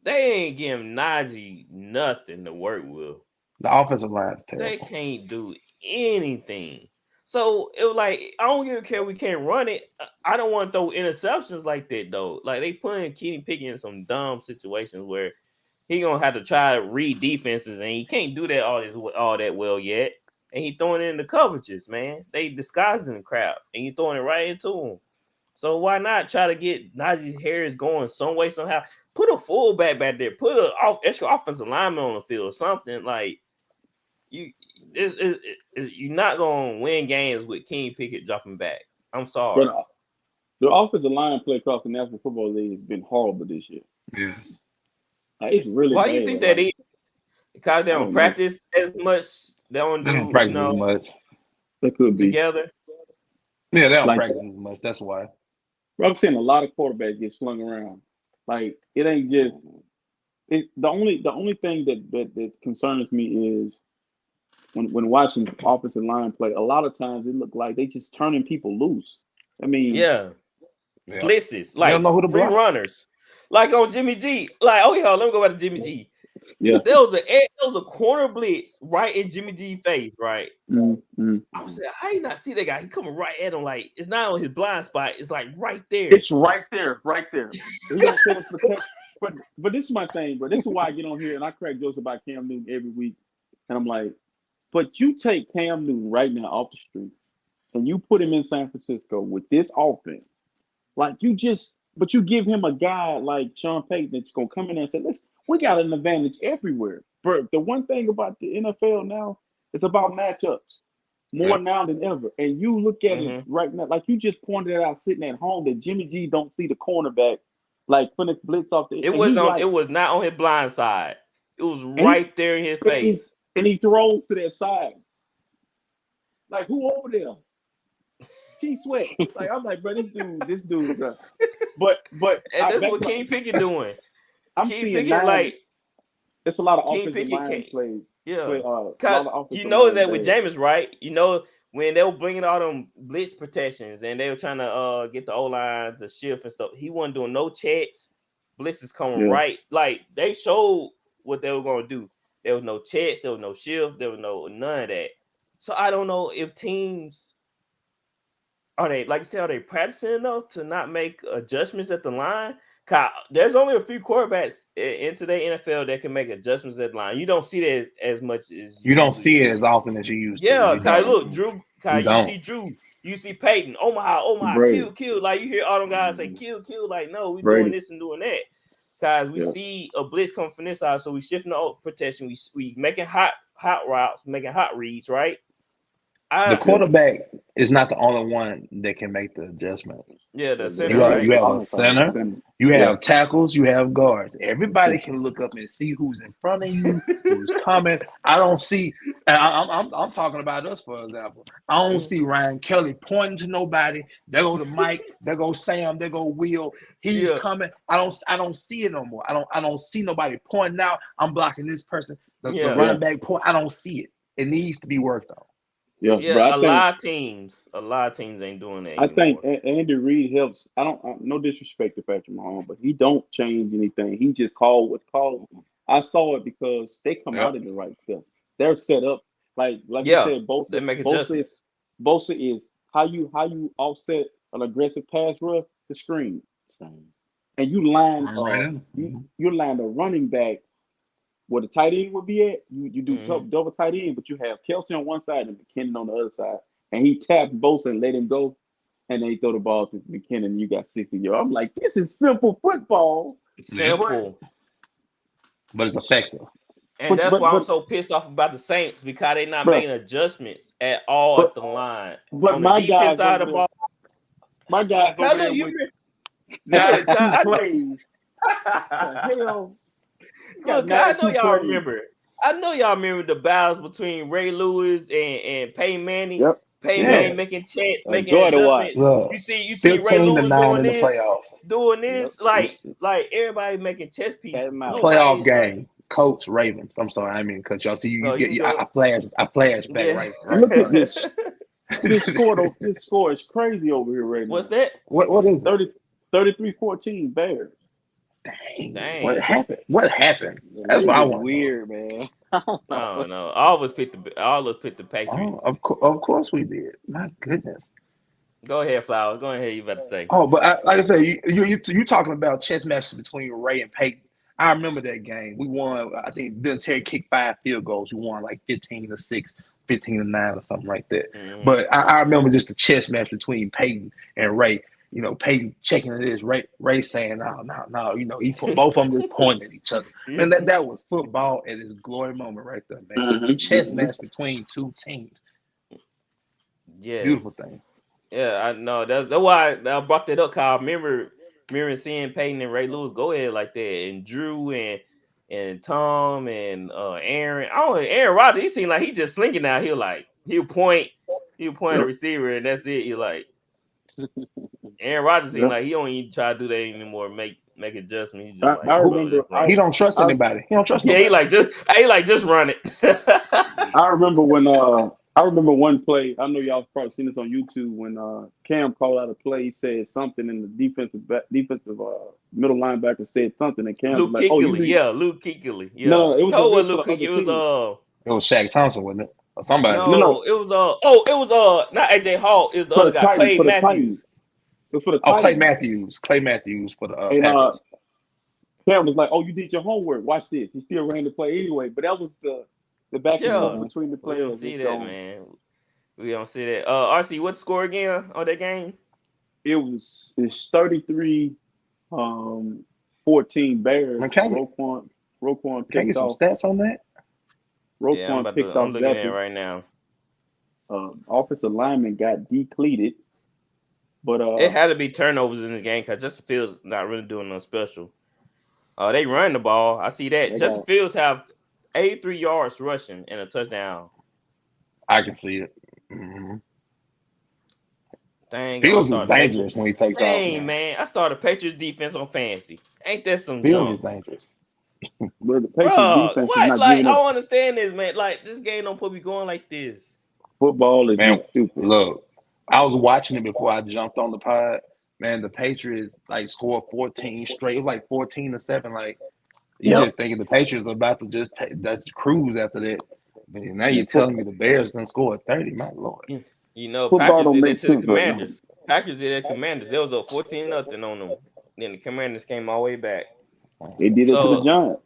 they ain't giving Najee nothing to work with. The offensive line is terrible. They can't do anything. So it was like I don't even care we can't run it. I don't want to throw interceptions like that though. Like they putting Kenny Pickett in some dumb situations where he gonna have to try to read defenses and he can't do that all that well yet. And he throwing it in the coverages, man. They disguising the crap and you throwing it right into him. So why not try to get Najee Harris going some way somehow? Put a fullback back there. Put an extra offensive lineman on the field or something like. You're not gonna win games with Kenny Pickett dropping back. I'm sorry. But the offensive line play across the National Football League has been horrible this year. Yes. Like, it's really Why bad. you think that is? Because they don't practice as much. They don't practice as much. That could be together. Yeah, they don't practice as much. That's why. I'm seeing a lot of quarterbacks get slung around. Like it ain't just. The only thing that concerns me is when watching offensive line play. A lot of times it look like they just turning people loose. I mean, blitzes like don't know who to free block. runners, like on Jimmy G. Like let me go back to Jimmy G. Yeah, there was a corner blitz right in Jimmy G's face, right? Mm-hmm. I was like, I did not see that guy. He coming right at him, like it's not on his blind spot. It's like right there. It's right there. He don't say it's protect. But this is my thing, bro. This is why I get on here and I crack jokes about Cam Newton every week, and I'm like, but you take Cam Newton right now off the street and you put him in San Francisco with this offense, like you give him a guy like Sean Payton that's gonna come in there and say, listen, we got an advantage everywhere. But the one thing about the NFL now is about matchups more now than ever. And you look at it right now, like you just pointed it out sitting at home that Jimmy G don't see the cornerback like when it blitz off the. It was not on his blind side. It was right there in his face. And he throws to that side. Like who over there? Keith Sweat. Like I'm like, bro, this dude. But and that's what Kenny Pickett doing. Kenny Pickett like it's a lot of Kenny offensive line plays. Yeah, you know that with Jameis, right? You know when they were bringing all them blitz protections and they were trying to get the O-line to shift and stuff. He wasn't doing no checks. Blitz is coming right. Like they showed what they were gonna do. There was no checks, there was no shift, there was none of that. So I don't know if teams are they practicing enough to not make adjustments at the line? There's only a few quarterbacks in today's NFL that can make adjustments at the line. You don't see that as much as you don't see it as often as you used to. Yeah, Kai, look, Drew. Kai, you see Drew. You see Peyton, Omaha, Brady. kill. Like you hear all them guys say kill. Like no, we Brady. doing this and doing that. Guys, we Yeah. see a blitz come from this side, so we shifting the protection. We making hot routes, making hot reads, right? The quarterback is not the only one that can make the adjustment. Yeah, the center, You right? have a center, you have tackles, you have guards. Everybody can look up and see who's in front of you, who's coming. I don't see. I'm talking about us, for example. I don't see Ryan Kelly pointing to nobody. There go to Mike. There go Sam. There go Will. He's coming. I don't see it no more. I don't see nobody pointing out. I'm blocking this person. The running back point. I don't see it. It needs to be worked on. Yeah, a lot of teams ain't doing that. I think Andy Reid helps. No disrespect to Patrick Mahomes, but he don't change anything. He just called what's called. I saw it because they come out in the right stuff. They're set up like you said. They make adjustments. Bosa is how you offset an aggressive pass rush to screen, and you line you line the running back where the tight end would be at. You do double tight end, but you have Kelsey on one side and McKinnon on the other side, and he tapped Bosa and let him go, and then he throw the ball to McKinnon. And you got 60 yards. I'm like, this is simple football. Simple, but it's effective. And that's why I'm so pissed off about the Saints, because they not making adjustments at all at the line. But on my the defense guys side of the ball, my guys over there with 2 plays. Hell. Look, I know y'all remember. I know y'all remember the battles between Ray Lewis and Peyton Manning. Yep. Peyton Manning making checks, making adjustments. You see Ray Lewis doing this, like everybody making chess pieces. Playoff game, Coach Ravens. I'm sorry, I mean, because y'all see I flash back right. Look at this. This score is crazy over here right now. What's that? What is it? 33-14 Bears. Dang. What happened? That's what I want. Weird, man. I don't know. All of us picked the Patriots. Of course we did. My goodness. Go ahead, Flowers. Go ahead. You about to say? Oh, but like I said, you talking about chess matches between Ray and Peyton. I remember that game. We won. I think Bill Terry kicked 5 field goals. We won like 15-6, 15-9, or something like that. Mm-hmm. But I remember just the chess match between Peyton and Ray. You know, Peyton checking this, Ray saying, no. You know, he put both of them just pointing at each other. Man, that was football at its glory moment right there, man. It was a chess match between two teams. Yeah, beautiful thing. Yeah, I know. That's why I brought that up. Cause I remember seeing Peyton and Ray Lewis go ahead like that, and Drew and Tom and Aaron. Aaron Rodgers. He seemed like he just slinking out. He'll point at the receiver, and that's it. He like. Aaron Rodgers seems like he don't even try to do that anymore. Make adjustments. He just I remember he don't trust anybody. He don't trust. Nobody. He like just run it. I remember one play. I know y'all probably seen this on YouTube when Cam called out a play. He said something, and the defensive middle linebacker said something, and Cam Luke was like, Kuechly. Luke Kuechly. Yeah. No, it was Luke Kuechly. It was Shaq Thompson, wasn't it? Or somebody. No. It was not AJ Hall. It was the other guy, Clay Matthews. It was for the Titans. Clay Matthews for the Packers. Cam was like, "Oh, you did your homework. Watch this." He still ran the play anyway, but that was the back and forth between the players. We don't see that, man. We don't see that. RC, what's the score again on that game? It's 33-14 Bears. Roquan can I get some stats on that? Roquan picked off. I'm looking at it right now. Offensive lineman got depleted, but it had to be turnovers in this game because Justin Fields not really doing nothing special. They run the ball. I see that. Justin Fields have 83 yards rushing and a touchdown. I can see it. Mm-hmm. Dang, Fields is dangerous when he takes off. Dang, man. I started Patriots defense on fantasy. Ain't that some Fields is dangerous. But the Patriots defense is not I don't understand this, man. Like, this game don't supposed to be going like this. Football is stupid. Look, I was watching it before I jumped on the pod. Man, the Patriots scored 14 straight. It was like 14-7. Like, you're just thinking the Patriots are about to just cruise after that. But now you're telling me the Bears gonna score 30. My Lord. You know, Packers did that to the Commanders. Packers did that Commanders. There was a 14-0 on them. Then the Commanders came all the way back. They did it to the Giants.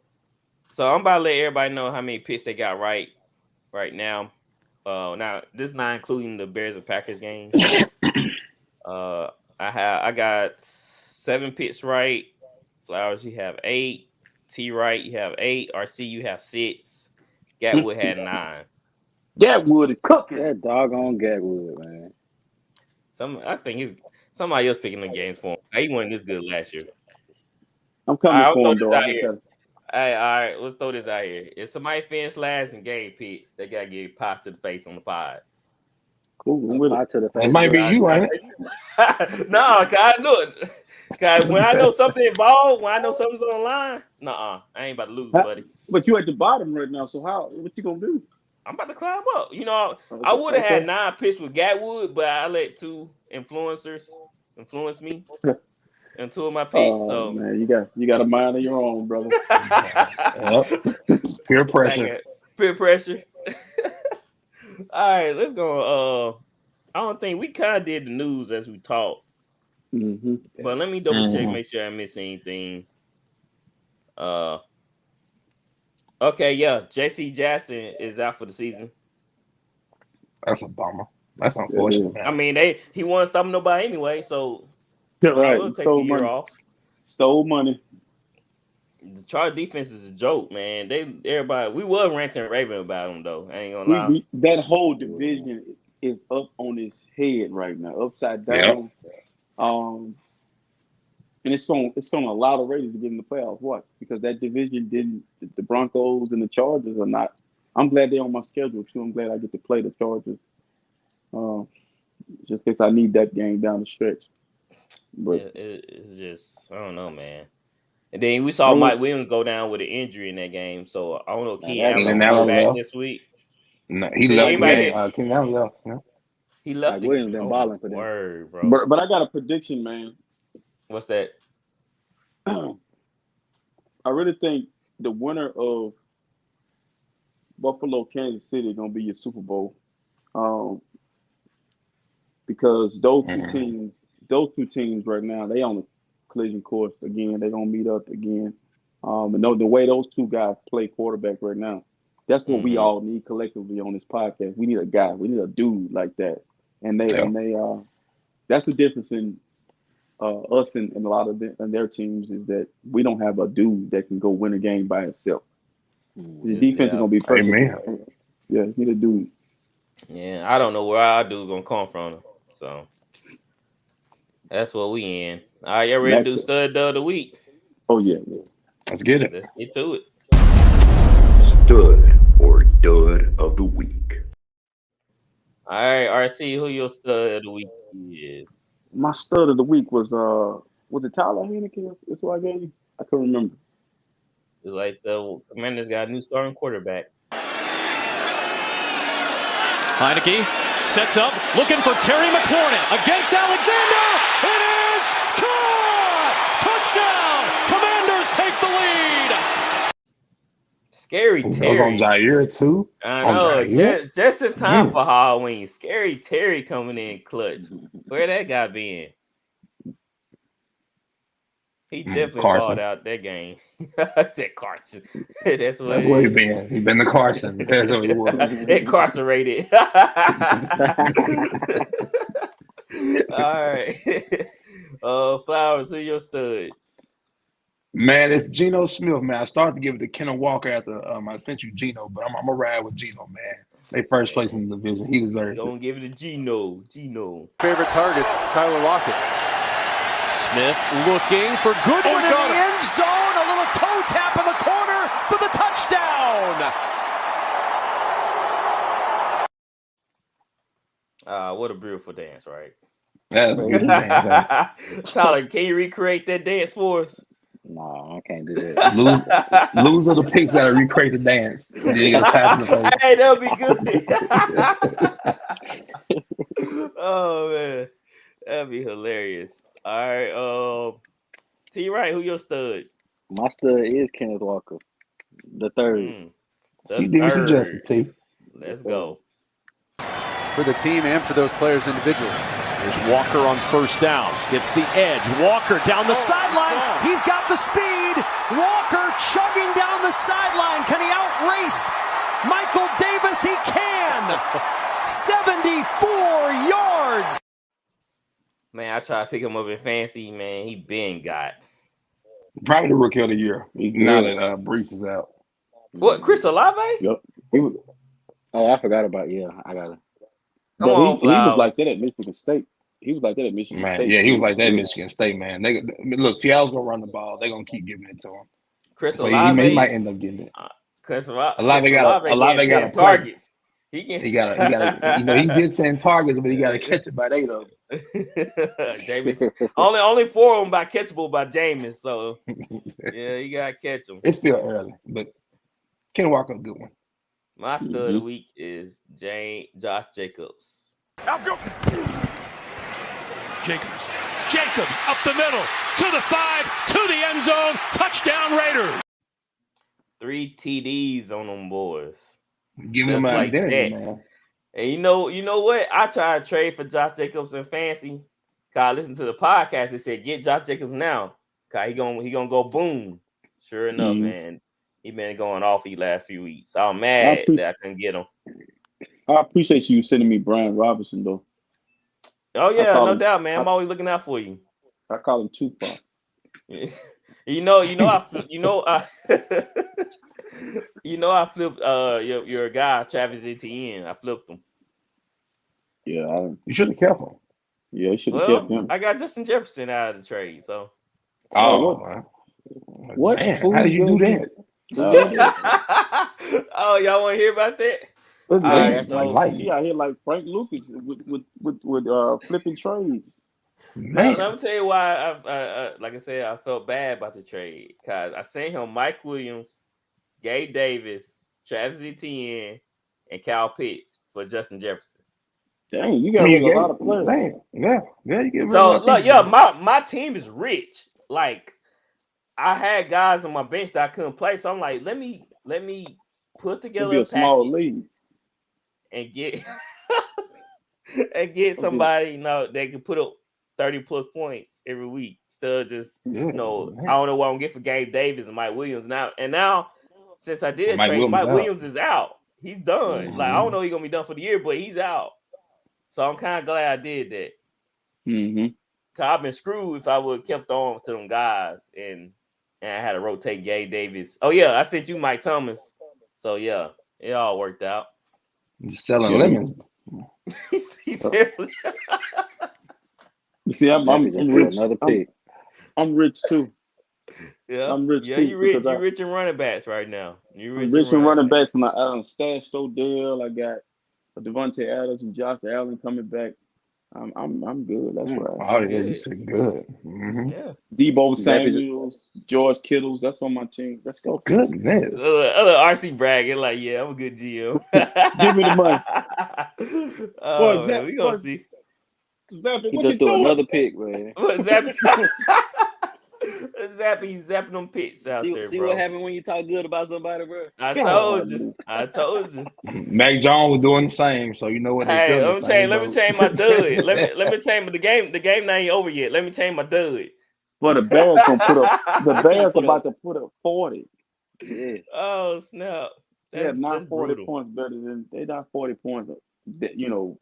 So I'm about to let everybody know how many picks they got right now. Now this is not including the Bears and Packers game. I got 7 picks right. Flowers, you have 8. T Wright, you have 8. RC, you have 6. Gatwood had 9. Gatwood is cooking. That doggone Gatwood, man. I think he's somebody else picking the games for him. He wasn't this good last year. I'm coming All right, for him, throw though. this out here. Hey, all right, let's throw this out here. If somebody finished last in game picks, they gotta get popped to the face on the pod. Cool. I'm with it. To the face. It might be you, ain't it? No, cause I know it. Cause when I know something involved, when I know something's on the line, I ain't about to lose, buddy. But you at the bottom right now, so what you gonna do? I'm about to climb up. You know, I would have had 9 picks with Gatwood, but I let 2 influencers influence me in 2 of my picks. So man, you got a mind of your own, brother. Peer pressure. Peer pressure. All right, let's go. I don't think we kind of did the news as we talked. Mm-hmm. But let me double check, make sure I miss anything. Okay, yeah, J.C. Jackson is out for the season. That's a bummer. That's unfortunate. I mean, he wasn't stopping nobody anyway, so right. we'll take the year off. Stole money. The Chargers defense is a joke, man. Everybody we was ranting and raving about them though. I ain't gonna lie. That whole division is up on its head right now, upside down. Yep. And it's going to allow the Raiders to get in the playoffs. Watch, because that division didn't. The Broncos and the Chargers are not. I'm glad they're on my schedule too. I'm glad I get to play the Chargers. Just because I need that game down the stretch. But it's just I don't know, man. And then we saw Mike Williams go down with an injury in that game, so I don't know. Keenan Allen back this week. No, he left. Keenan Allen left. No. He left. Mike Williams been balling for them. Word, bro. But I got a prediction, man. What's that? I really think the winner of Buffalo, Kansas City is gonna be your Super Bowl, because those two teams right now, they on the collision course again. They're gonna meet up again. And the way those two guys play quarterback right now, that's what we all need collectively on this podcast. We need a guy. We need a dude like that. And that's the difference in us and a lot of their teams is that we don't have a dude that can go win a game by himself. The defense is gonna be perfect. Amen. Yeah, you need a dude. Yeah, I don't know where our dude's gonna come from. So that's what we in. All right, y'all ready to do stud of the week? Oh yeah. Let's get it. Let's get to it. Stud or dud of the week. All right, RC, who your stud of the week is? My stud of the week was it Tyler Heineke? That's what I gave you. I couldn't remember. It's like the Commanders got a new starting quarterback. Heineke sets up, looking for Terry McLaurin against Alexander. It is caught! Touchdown! Commanders take the lead. Scary Terry. On Jair too. I know. Just in time for Halloween. Scary Terry coming in clutch. Where that guy been? He definitely balled out that game. That Carson. That's where he been. He been the Carson. That's what he was. Incarcerated. All right. Flowers, who your stud? Man, it's Geno Smith, man. I started to give it to Kenneth Walker after I sent you Geno, but I'm gonna ride with Geno, man. They first place in the division. He deserves it. Don't give it to Geno. Favorite targets, Tyler Lockett. Smith looking for Goodwin in the end zone. A little toe tap in the corner for the touchdown. What a beautiful dance, right? Tyler, can you recreate that dance for us? No, I can't do that. Loser the picks gotta recreate the dance. Hey, that'll be good. Oh man, that'd be hilarious. All right, T. Wright, who your stud? My stud is Kenneth Walker, the third. She did some justice, T. Let's go. For the team and for those players individually. There's Walker on first down. Gets the edge. Walker down the sideline. He's got the speed. Walker chugging down the sideline. Can he outrace Michael Davis, he can. 74 yards. Man, I try to pick him up in fantasy. Man, he been got. Probably the rookie of the year. He Now good. that Brees is out. What, Chris Olave? Yep. He was, Oh, I forgot about I got it. Come but on, he was Flowers. like that at Michigan State. He was like that at Michigan Man, State. yeah, he was like that at Michigan State, man. Look, Seattle's gonna run the ball. They're gonna keep giving it to him. Chris So Olave. he might end up getting it. Chris Olave Olave got getting a 10 targets. He He gotta, he gets 10 targets, but he gotta catch about 8 of them. Jameis, only 4 of them by catchable by Jameis. So yeah, you gotta catch them. It's still early, but Ken Walker a good one. My stud of the week is Josh Jacobs. Jacobs up the middle to the 5 to the end zone. Touchdown Raiders. 3 TDs on them boys. Giving Just him an like identity, that. man. And you know what? I tried to trade for Josh Jacobs in fantasy. Cause I listened to the podcast. It said get Josh Jacobs now. Cause he gonna go boom. Sure enough, man. He been going off these last few weeks. So I'm mad that I couldn't get him. I appreciate you sending me Brian Robinson though. Oh yeah, no doubt, man. I'm always looking out for you. I call him Tupac. I flipped your guy Travis Etienne. I flipped him. Yeah, you should have kept him. Yeah, you should have kept him. I got Justin Jefferson out of the trade. So what? Man, how did you do that? Oh, y'all want to hear about that? He out here like Frank Lucas with flipping trades. Man. Let me tell you why. I like I said, I felt bad about the trade because I sent him Mike Williams, Gabe Davis, Travis Etienne, and Kyle Pitts for Justin Jefferson. Dang, you got a lot of players. Dang, yeah, you get so look, my team is rich. Like I had guys on my bench that I couldn't play, so I'm like, let me put together a small league and get somebody they can put up 30 plus points every week. Still just I don't know what I'm gonna get for Gabe Davis and Mike Williams now since I did trade, Mike Williams is out. He's done. Like I don't know he's gonna be done for the year, but he's out. So I'm kind of glad I did that. Cause I've been screwed if I would have kept on to them guys and I had to rotate Gabe Davis. Oh yeah, I sent you Mike Thomas. So yeah, it all worked out. You're selling lemons. He said, you see, I'm rich. Another pick. I'm rich too. Yeah, I'm rich. Yeah, too you rich. You rich in running backs right now. You rich in running backs, and I stashed Odell. I got Devontae Adams and Josh Allen coming back. I'm good. That's right. Oh yeah, you said good. Yeah. Debo Samuels, George Kittles. That's on my team. Let's go. Goodness. Other RC bragging like, yeah, I'm a good GM. Give me the money. We gonna see. Zappy, he just do another pick, man. What Zappy? Zappy zapping them picks out there, see bro. what happened when you talk good about somebody, bro? I told you. Mac Jones was doing the same, so you know what? Hey, let me change my dud. let me change the game. The game ain't over yet. Let me change my dud. Well, the Bears gonna put up. The Bears about to put up 40. Yes. Oh snap! They're not 40 points better than they're not 40 points.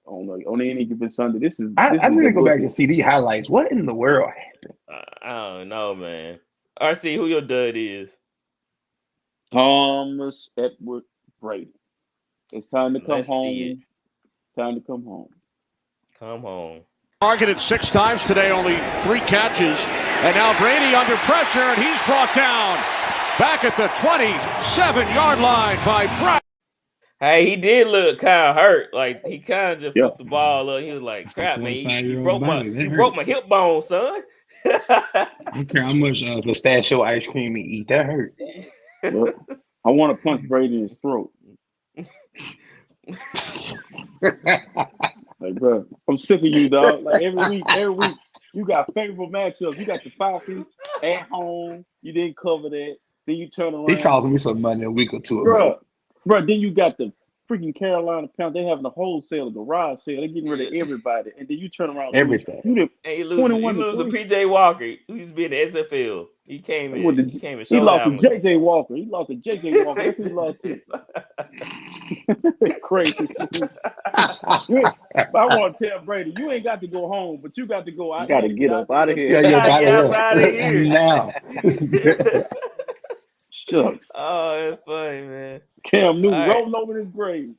On any given Sunday. I need to go back and see these highlights. What in the world happened? I don't know, man. RC, who your dud is? Thomas Edward Brady. It's time to come home. Time to come home. Come home. Targeted 6 times today, only 3 catches. And now Brady under pressure, and he's brought down back at the 27-yard line by Brown. Hey, he did look kind of hurt. Like he kind of just put the ball up. He was like, "Crap, man! You broke my hip bone, son." I don't care how much pistachio ice cream you eat. That hurt. Look, I want to punch Brady in his throat. Like, bro, I'm sick of you, dog. Like every week, you got favorable matchups. You got the Falcons at home. You didn't cover that. Then you turn around. He costing me some money a week or two ago. Bro, then you got the freaking Carolina Panthers. They having a wholesale, a garage sale. They're getting rid of everybody, and then you turn around and Everything. you did Hey, you 21 lose to 3. PJ Walker. He used to be in the SFL. He came in. He came and He showed lost to out. JJ Walker. He lost to JJ Walker. That's who he lost to. Crazy. I want to tell Brady, you ain't got to go home, but you got to go out. You got to get up out of here. Yeah, Get out of here now. Shucks. Oh, that's funny, man. Cam Newton All right. rolling over his grave.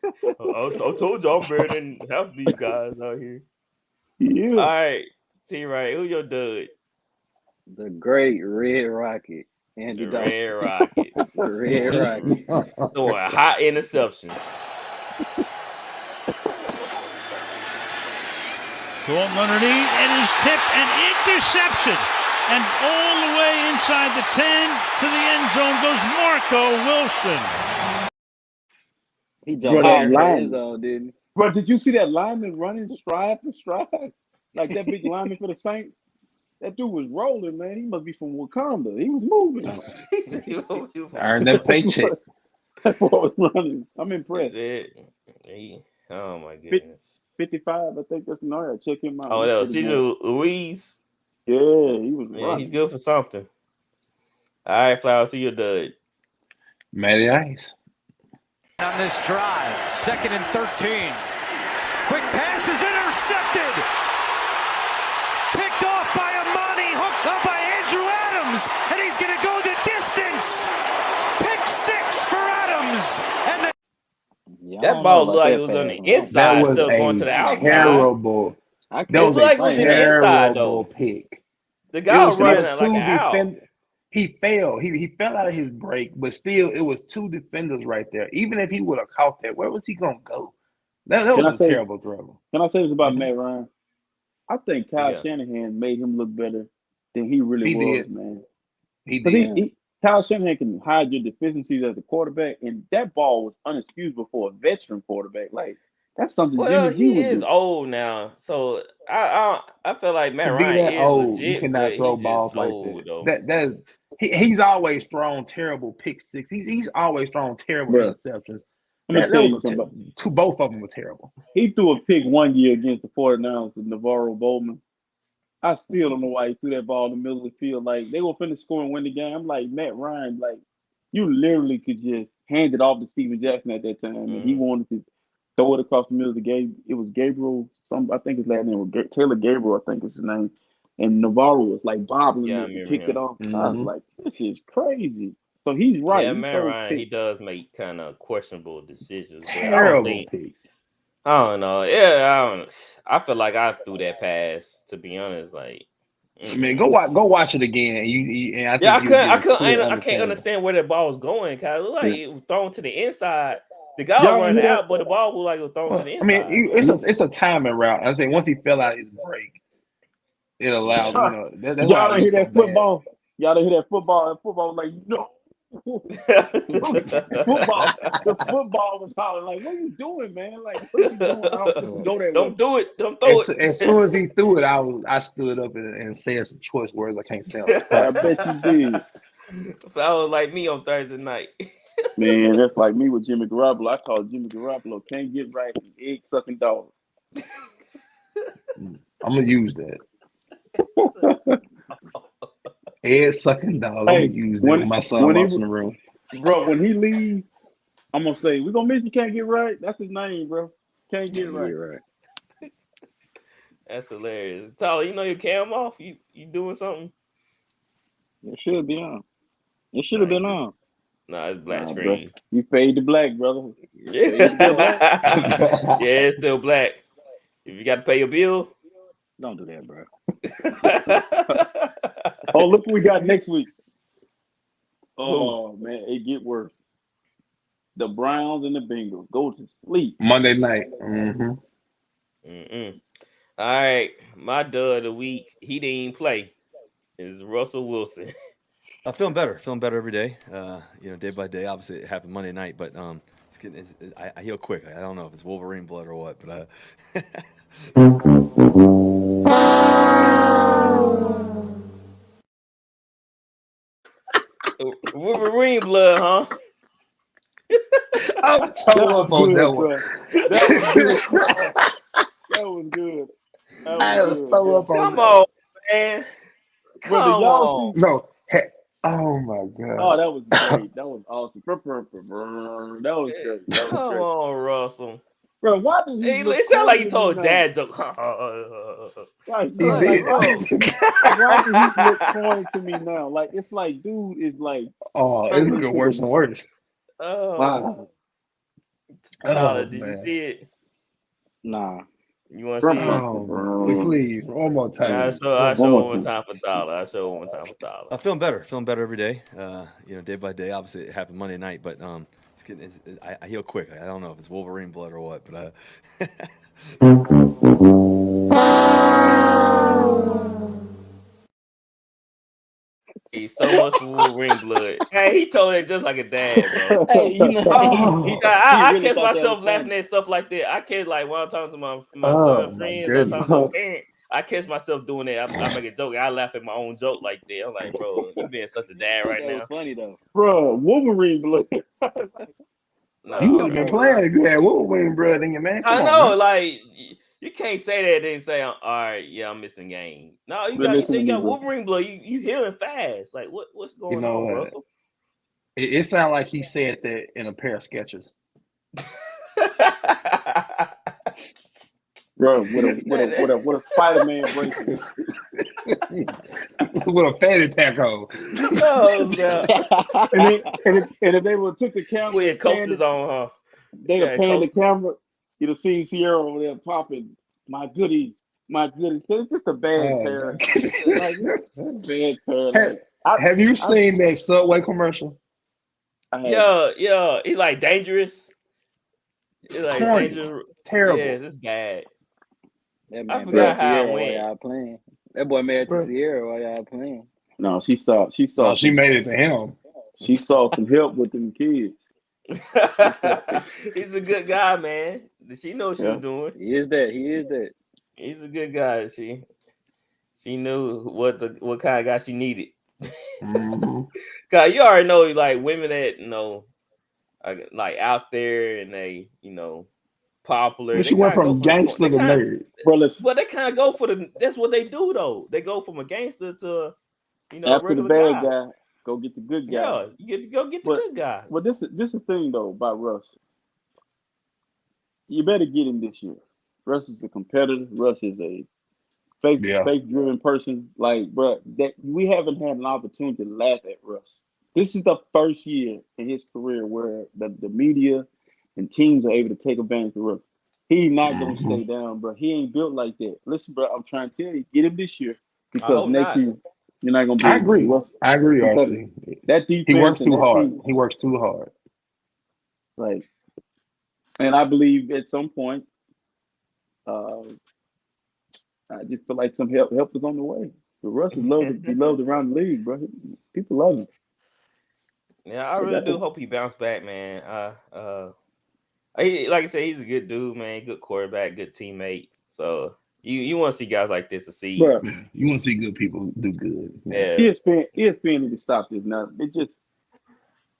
I told you I'm better than half of these guys out here. Yeah. All right, T-Right, who your dud? The great Red Rocket. Andy The Dalton. Red Rocket. The Red Rocket. Throwing hot interceptions. Dalton underneath and is tipped and interception. And all the way inside the 10 to the end zone goes Marco Wilson. He jumped Bro, out that of line. the end zone, didn't he? Bro, did you see that lineman running stride for stride? Like that big lineman for the Saints? That dude was rolling, man. He must be from Wakanda. He was moving. He said he won't be Earn that paycheck. That boy was running. I'm impressed. Oh my goodness. 55, I think that's no. Check him out. Oh, that was Cesar Luis. Yeah, he was Yeah, running. he's good for something. All right, Flowers, who your dud? Matty Ice. On this drive, 2nd and 13. Quick pass is intercepted. Picked off by Amani, hooked up by Andrew Adams, and he's going to go the distance. Pick 6 for Adams. And Yeah, I That don't ball know looked about like that it was on the pass. inside, That was still going to the a outside. terrible. I That was It looked like it a was in the inside, terrible though. pick. The guy was It running was like two an owl. defenders. He fell. He fell out of his break, but still, it was 2 defenders right there. Even if he would have caught that, where was he gonna go? That Can I was a say- terrible throw. Can I say this about Mhm. Matt Ryan? I think Kyle Yeah. Shanahan made him look better than he really He was, did. man. He Because did. Kyle Shanahan can hide your deficiencies as a quarterback, and that ball was unexcusable for a veteran quarterback. Like, that's something Well, Jimmy G he would is do. old now, so I feel like Matt To be Ryan that is old, legit, you but cannot he's throw just balls like old, though. that. He's always thrown terrible pick six. He's always thrown terrible Bruh, interceptions. I'm going to That tell you was something. both of them were terrible. He threw a pick one year against the 49ers with Navarro Bowman. I still don't know why he threw that ball in the middle of the field. Like, they were finna score and win the game. I'm like, Matt Ryan, like, you literally could just hand it off to Steven Jackson at that time. And he wanted to throw it across the middle of the game. It was Gabriel, I think his last name was Taylor Gabriel, I think is his name. And Navarro was like bobbling Yeah, I it and remember kicked it him. off. I was Mhm. like, this is crazy. So he's right. Yeah, He Matt throws Ryan, he picks. does make kind of questionable decisions. But I don't Terrible think, picks. I don't know. Yeah, I feel like I threw that pass, to be honest. Like, I mean, go watch it again. And and I think yeah, you'll get a clear I can't understanding. understand where that ball was going. Cause it looked like it was thrown to the inside. The guy Y'all was running hear that? out, but the ball was like it was thrown to the I mean, inside. it's a timing route. I say once he fell out of his break, it allowed that's why Y'all it don't hear looks so that bad. football? Y'all don't hear that football? That football was like, no. The football was hollering like, "What are you doing, man? Like, what are you doing? I don't supposed to go that way." Don't do it. Don't throw it. As soon as he threw it, I stood up and said some choice words I can't say on the I spot. bet you did. So I was like me on Thursday night. Man, that's like me with Jimmy Garoppolo. I call Jimmy Garoppolo can't get right, egg sucking dog. I'm gonna use that. Head sucking dog. I'm Hey, gonna use that when- when my son when he walks in was- the room. Bro, when he leaves, I'm gonna say, "We're gonna miss you, can't get right." That's his name, bro. Can't get right. You're right. That's hilarious. Tyler, you know your cam off? You doing something? It should be on. It should have been on. Nah, it's black Nah, screen. bro. You fade to black, brother. Yeah. It's still black. Yeah, it's still black. If you got to pay your bill. Don't do that, bro. Oh, look what we got next week. Oh man, it get worse. The Browns and the Bengals go to sleep. Monday night. Mm-hmm. Mm-mm. All right, my dud of the week. He didn't even play. Is Russell Wilson. Feeling better every day. Day by day. Obviously, it happened Monday night, but I heal quick. I don't know if it's Wolverine blood or what, but Wolverine blood, huh? I'm so up on that one. That was good. I am so up on Come that. on, man. Brother, Come y'all on. No. Oh my God. Oh, that was great. That was awesome. That was great. That was Come great. on, Russell. Bro, why did he Hey, look it sounded like corny you to me told now? dad joke. Like, He bro, did. why did he look corny to me now? Like, it's like, dude is like, Oh, it's turning looking into worse the- and worse. Oh, Wow. Tyler, Oh, did you man. see it? Nah. You want to see it? Oh, please, one more time. I show One one more more time. time for Dollar. I show one more time for Dollar. Feeling better every day. Day by day. Obviously, it happened Monday night, but I heal quick. I don't know if it's Wolverine blood or what, but He's so much Wolverine blood. Hey, he told it just like a dad, bro. Hey, you know, I really catch thought that myself was laughing funny. at stuff like that. I catch like when I'm talking to my Oh, son my friends, I'm goodness. talking to a parent. I catch myself doing that. I make a joke. I laugh at my own joke like that. I'm like, bro, you being such a dad right That now. was funny though. Bro, Wolverine blood. Nah, You would have been bro. playing if you had Wolverine blood in your man. Come I on, know, man. like you can't say that and then say, all right, yeah, I'm missing game. No, you But got you listen say to you me, got bro. Wolverine blood. You healing fast. Like what's You going know on, what? Russell? It sounded like he said that in a pair of Skechers. Bro, with a Spider-Man bracelet. With a fanny pack on. Oh, no. and if they would took the camera, With and panned coasters it, on, huh? they'd have Yeah, panned the coasters. camera, you'd have seen Sierra over there popping my goodies. It's just a bad Oh, pair. man. Like bad pair. Like, Have you seen that Subway commercial? Yeah. He's like dangerous. It's like Corny. dangerous. Terrible. Yes, it's bad. That I man forgot married how I Sierra while went. y'all playing. That boy married to Bro. Sierra while y'all playing. No, she saw. Oh, she made it to him. She saw some help with them kids. He's a good guy, man. She knows what she Yeah. was doing. He is that. He's a good guy. She knew what kind of guy she needed. Mm-hmm. Cause you already know, like women that like out there and they popular. Well, she went from gangster to nerd. But they kind of go for that's what they do though. They go from a gangster to after the regular bad guy. guy, go get the good guy. Yeah, you get to go get the good guy. But this is the thing though about Russ. You better get him this year. Russ is a competitor. Russ is a faith driven person. Like, bro, that we haven't had an opportunity to laugh at Russ. This is the first year in his career where the media and teams are able to take advantage of Russ. He's not gonna stay down, bro. He ain't built like that. Listen, bro, I'm trying to tell you, get him this year because next year you're not gonna be. I agree, RC. That defense. He works too hard. He works too hard. Like, and I believe at some point, I just feel like some help is on the way. But Russ is loved around the league, bro. People love him. Yeah, I really do hope he bounce back, man. Like I said, he's a good dude, man. Good quarterback, good teammate. So you want to see guys like this succeed. Bro, you want to see good people do good. Yeah. ESPN need to stop this now. It just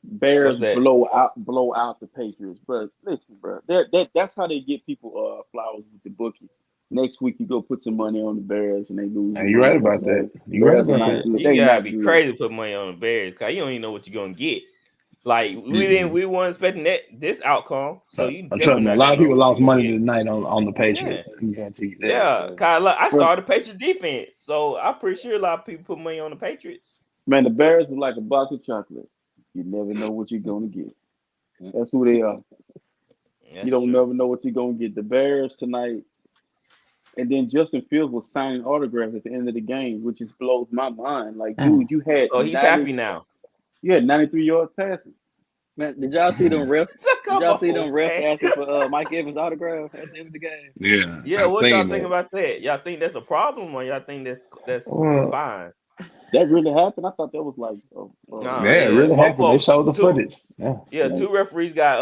Bears blow out the Patriots. But listen, bro, that's how they get people flowers with the bookie. Next week you go put some money on the Bears and they lose. You're right about that. You gotta be crazy to put money on the Bears because you don't even know what you're gonna get. Like we weren't expecting this outcome. So you trust me, a lot of people lost money tonight on the Patriots. Yeah. I'm guarantee you that. Yeah, I started the Patriots defense, so I'm pretty sure a lot of people put money on the Patriots. Man, the Bears are like a box of chocolate. You never know what you're gonna get. That's who they are. You don't never know what you're gonna get. The Bears tonight. And then Justin Fields was signing autographs at the end of the game, which just blows my mind. Like, dude, you had. Oh, he's happy now. You had 93 yards passing. Man, did y'all see them refs? Asking for Mike Evans' autograph at the end of the game? Yeah. What y'all think about that? Y'all think that's a problem, or y'all think that's fine? That really happened. I thought that was like, it really happened. They showed the footage. Yeah, two referees got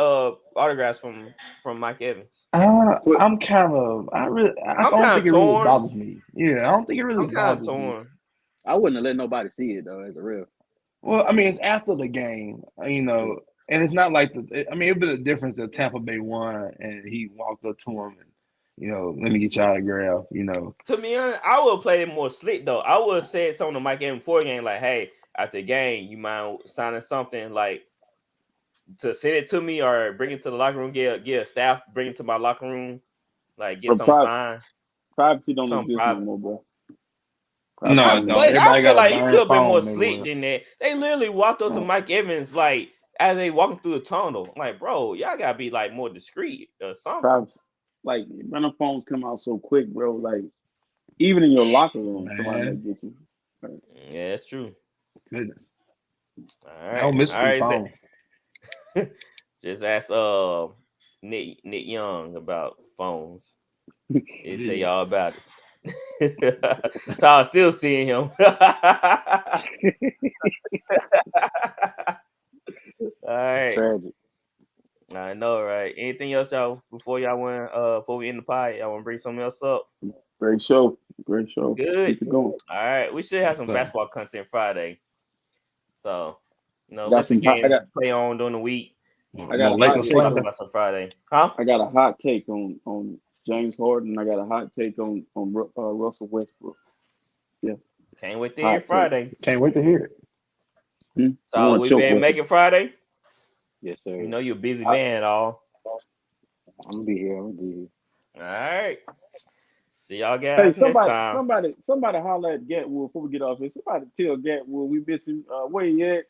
autographs from Mike Evans. I don't think it really bothers me. Yeah, I don't think it really bothers me. I wouldn't have let nobody see it though as a ref. Well, I mean, it's after the game, And it's not like it'd been a difference if Tampa Bay won and he walked up to him and, let me get your autograph, To be honest, I would play it more slick though. I would have said something to Mike Evans before the game, like, hey, after the game, you mind signing something like to send it to me or bring it to the locker room, get a staff, bring it to my locker room, like get some sign. Privacy don't exist no more, bro. No, but I feel like you could have been more slick than that. They literally walked up to Mike Evans like as they walking through the tunnel. Like, bro, y'all gotta be like more discreet or something. Privacy. Like, rental phones come out so quick, bro. Like, even in your locker room, somebody may get you. Right. Yeah, that's true. Goodness. All right. Don't miss the phone. Just ask Nick Young about phones. He'll tell y'all about it. So I'm still seeing him. All right. Tragic. I know, right? Anything else, y'all? Before we end the pie, y'all want to bring something else up? Great show. Great show. Good. Keep it going. All right. We should have some basketball content Friday. So, got some games play on during the week. I got a hot take about some Friday. Huh? I got a hot take on James Harden. I got a hot take on Russell Westbrook. Yeah. Can't wait to hear Friday. Can't wait to hear it. So we been making Friday? Yes, sir. You know you're a busy man at all. I'm gonna be here. All right. See y'all guys next time. Somebody holler at Gatwood before we get off here. Somebody tell Gatwood we miss him. Where he at?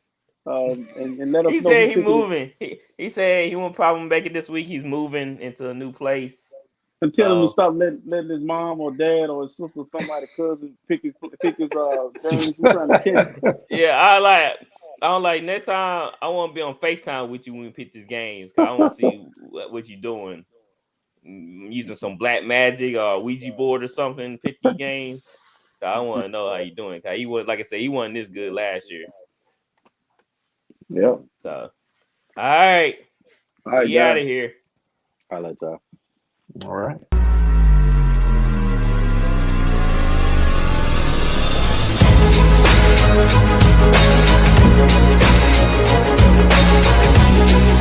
And let us know. He said he's moving. He said he won't probably make it this week. He's moving into a new place. And tell him to stop letting his mom or dad or his sister, somebody, cousin pick his games. We're trying to catch him. Yeah, I'm like next time I want to be on FaceTime with you when we pick these games. Cause I want to see what you're doing. Using some black magic or Ouija board or something, pick these games. Cause I want to know how you're doing. Cause he was, like I said, he wasn't this good last year. Yep. So, all right. Get out of here. All right, y'all. All right. We'll be right back.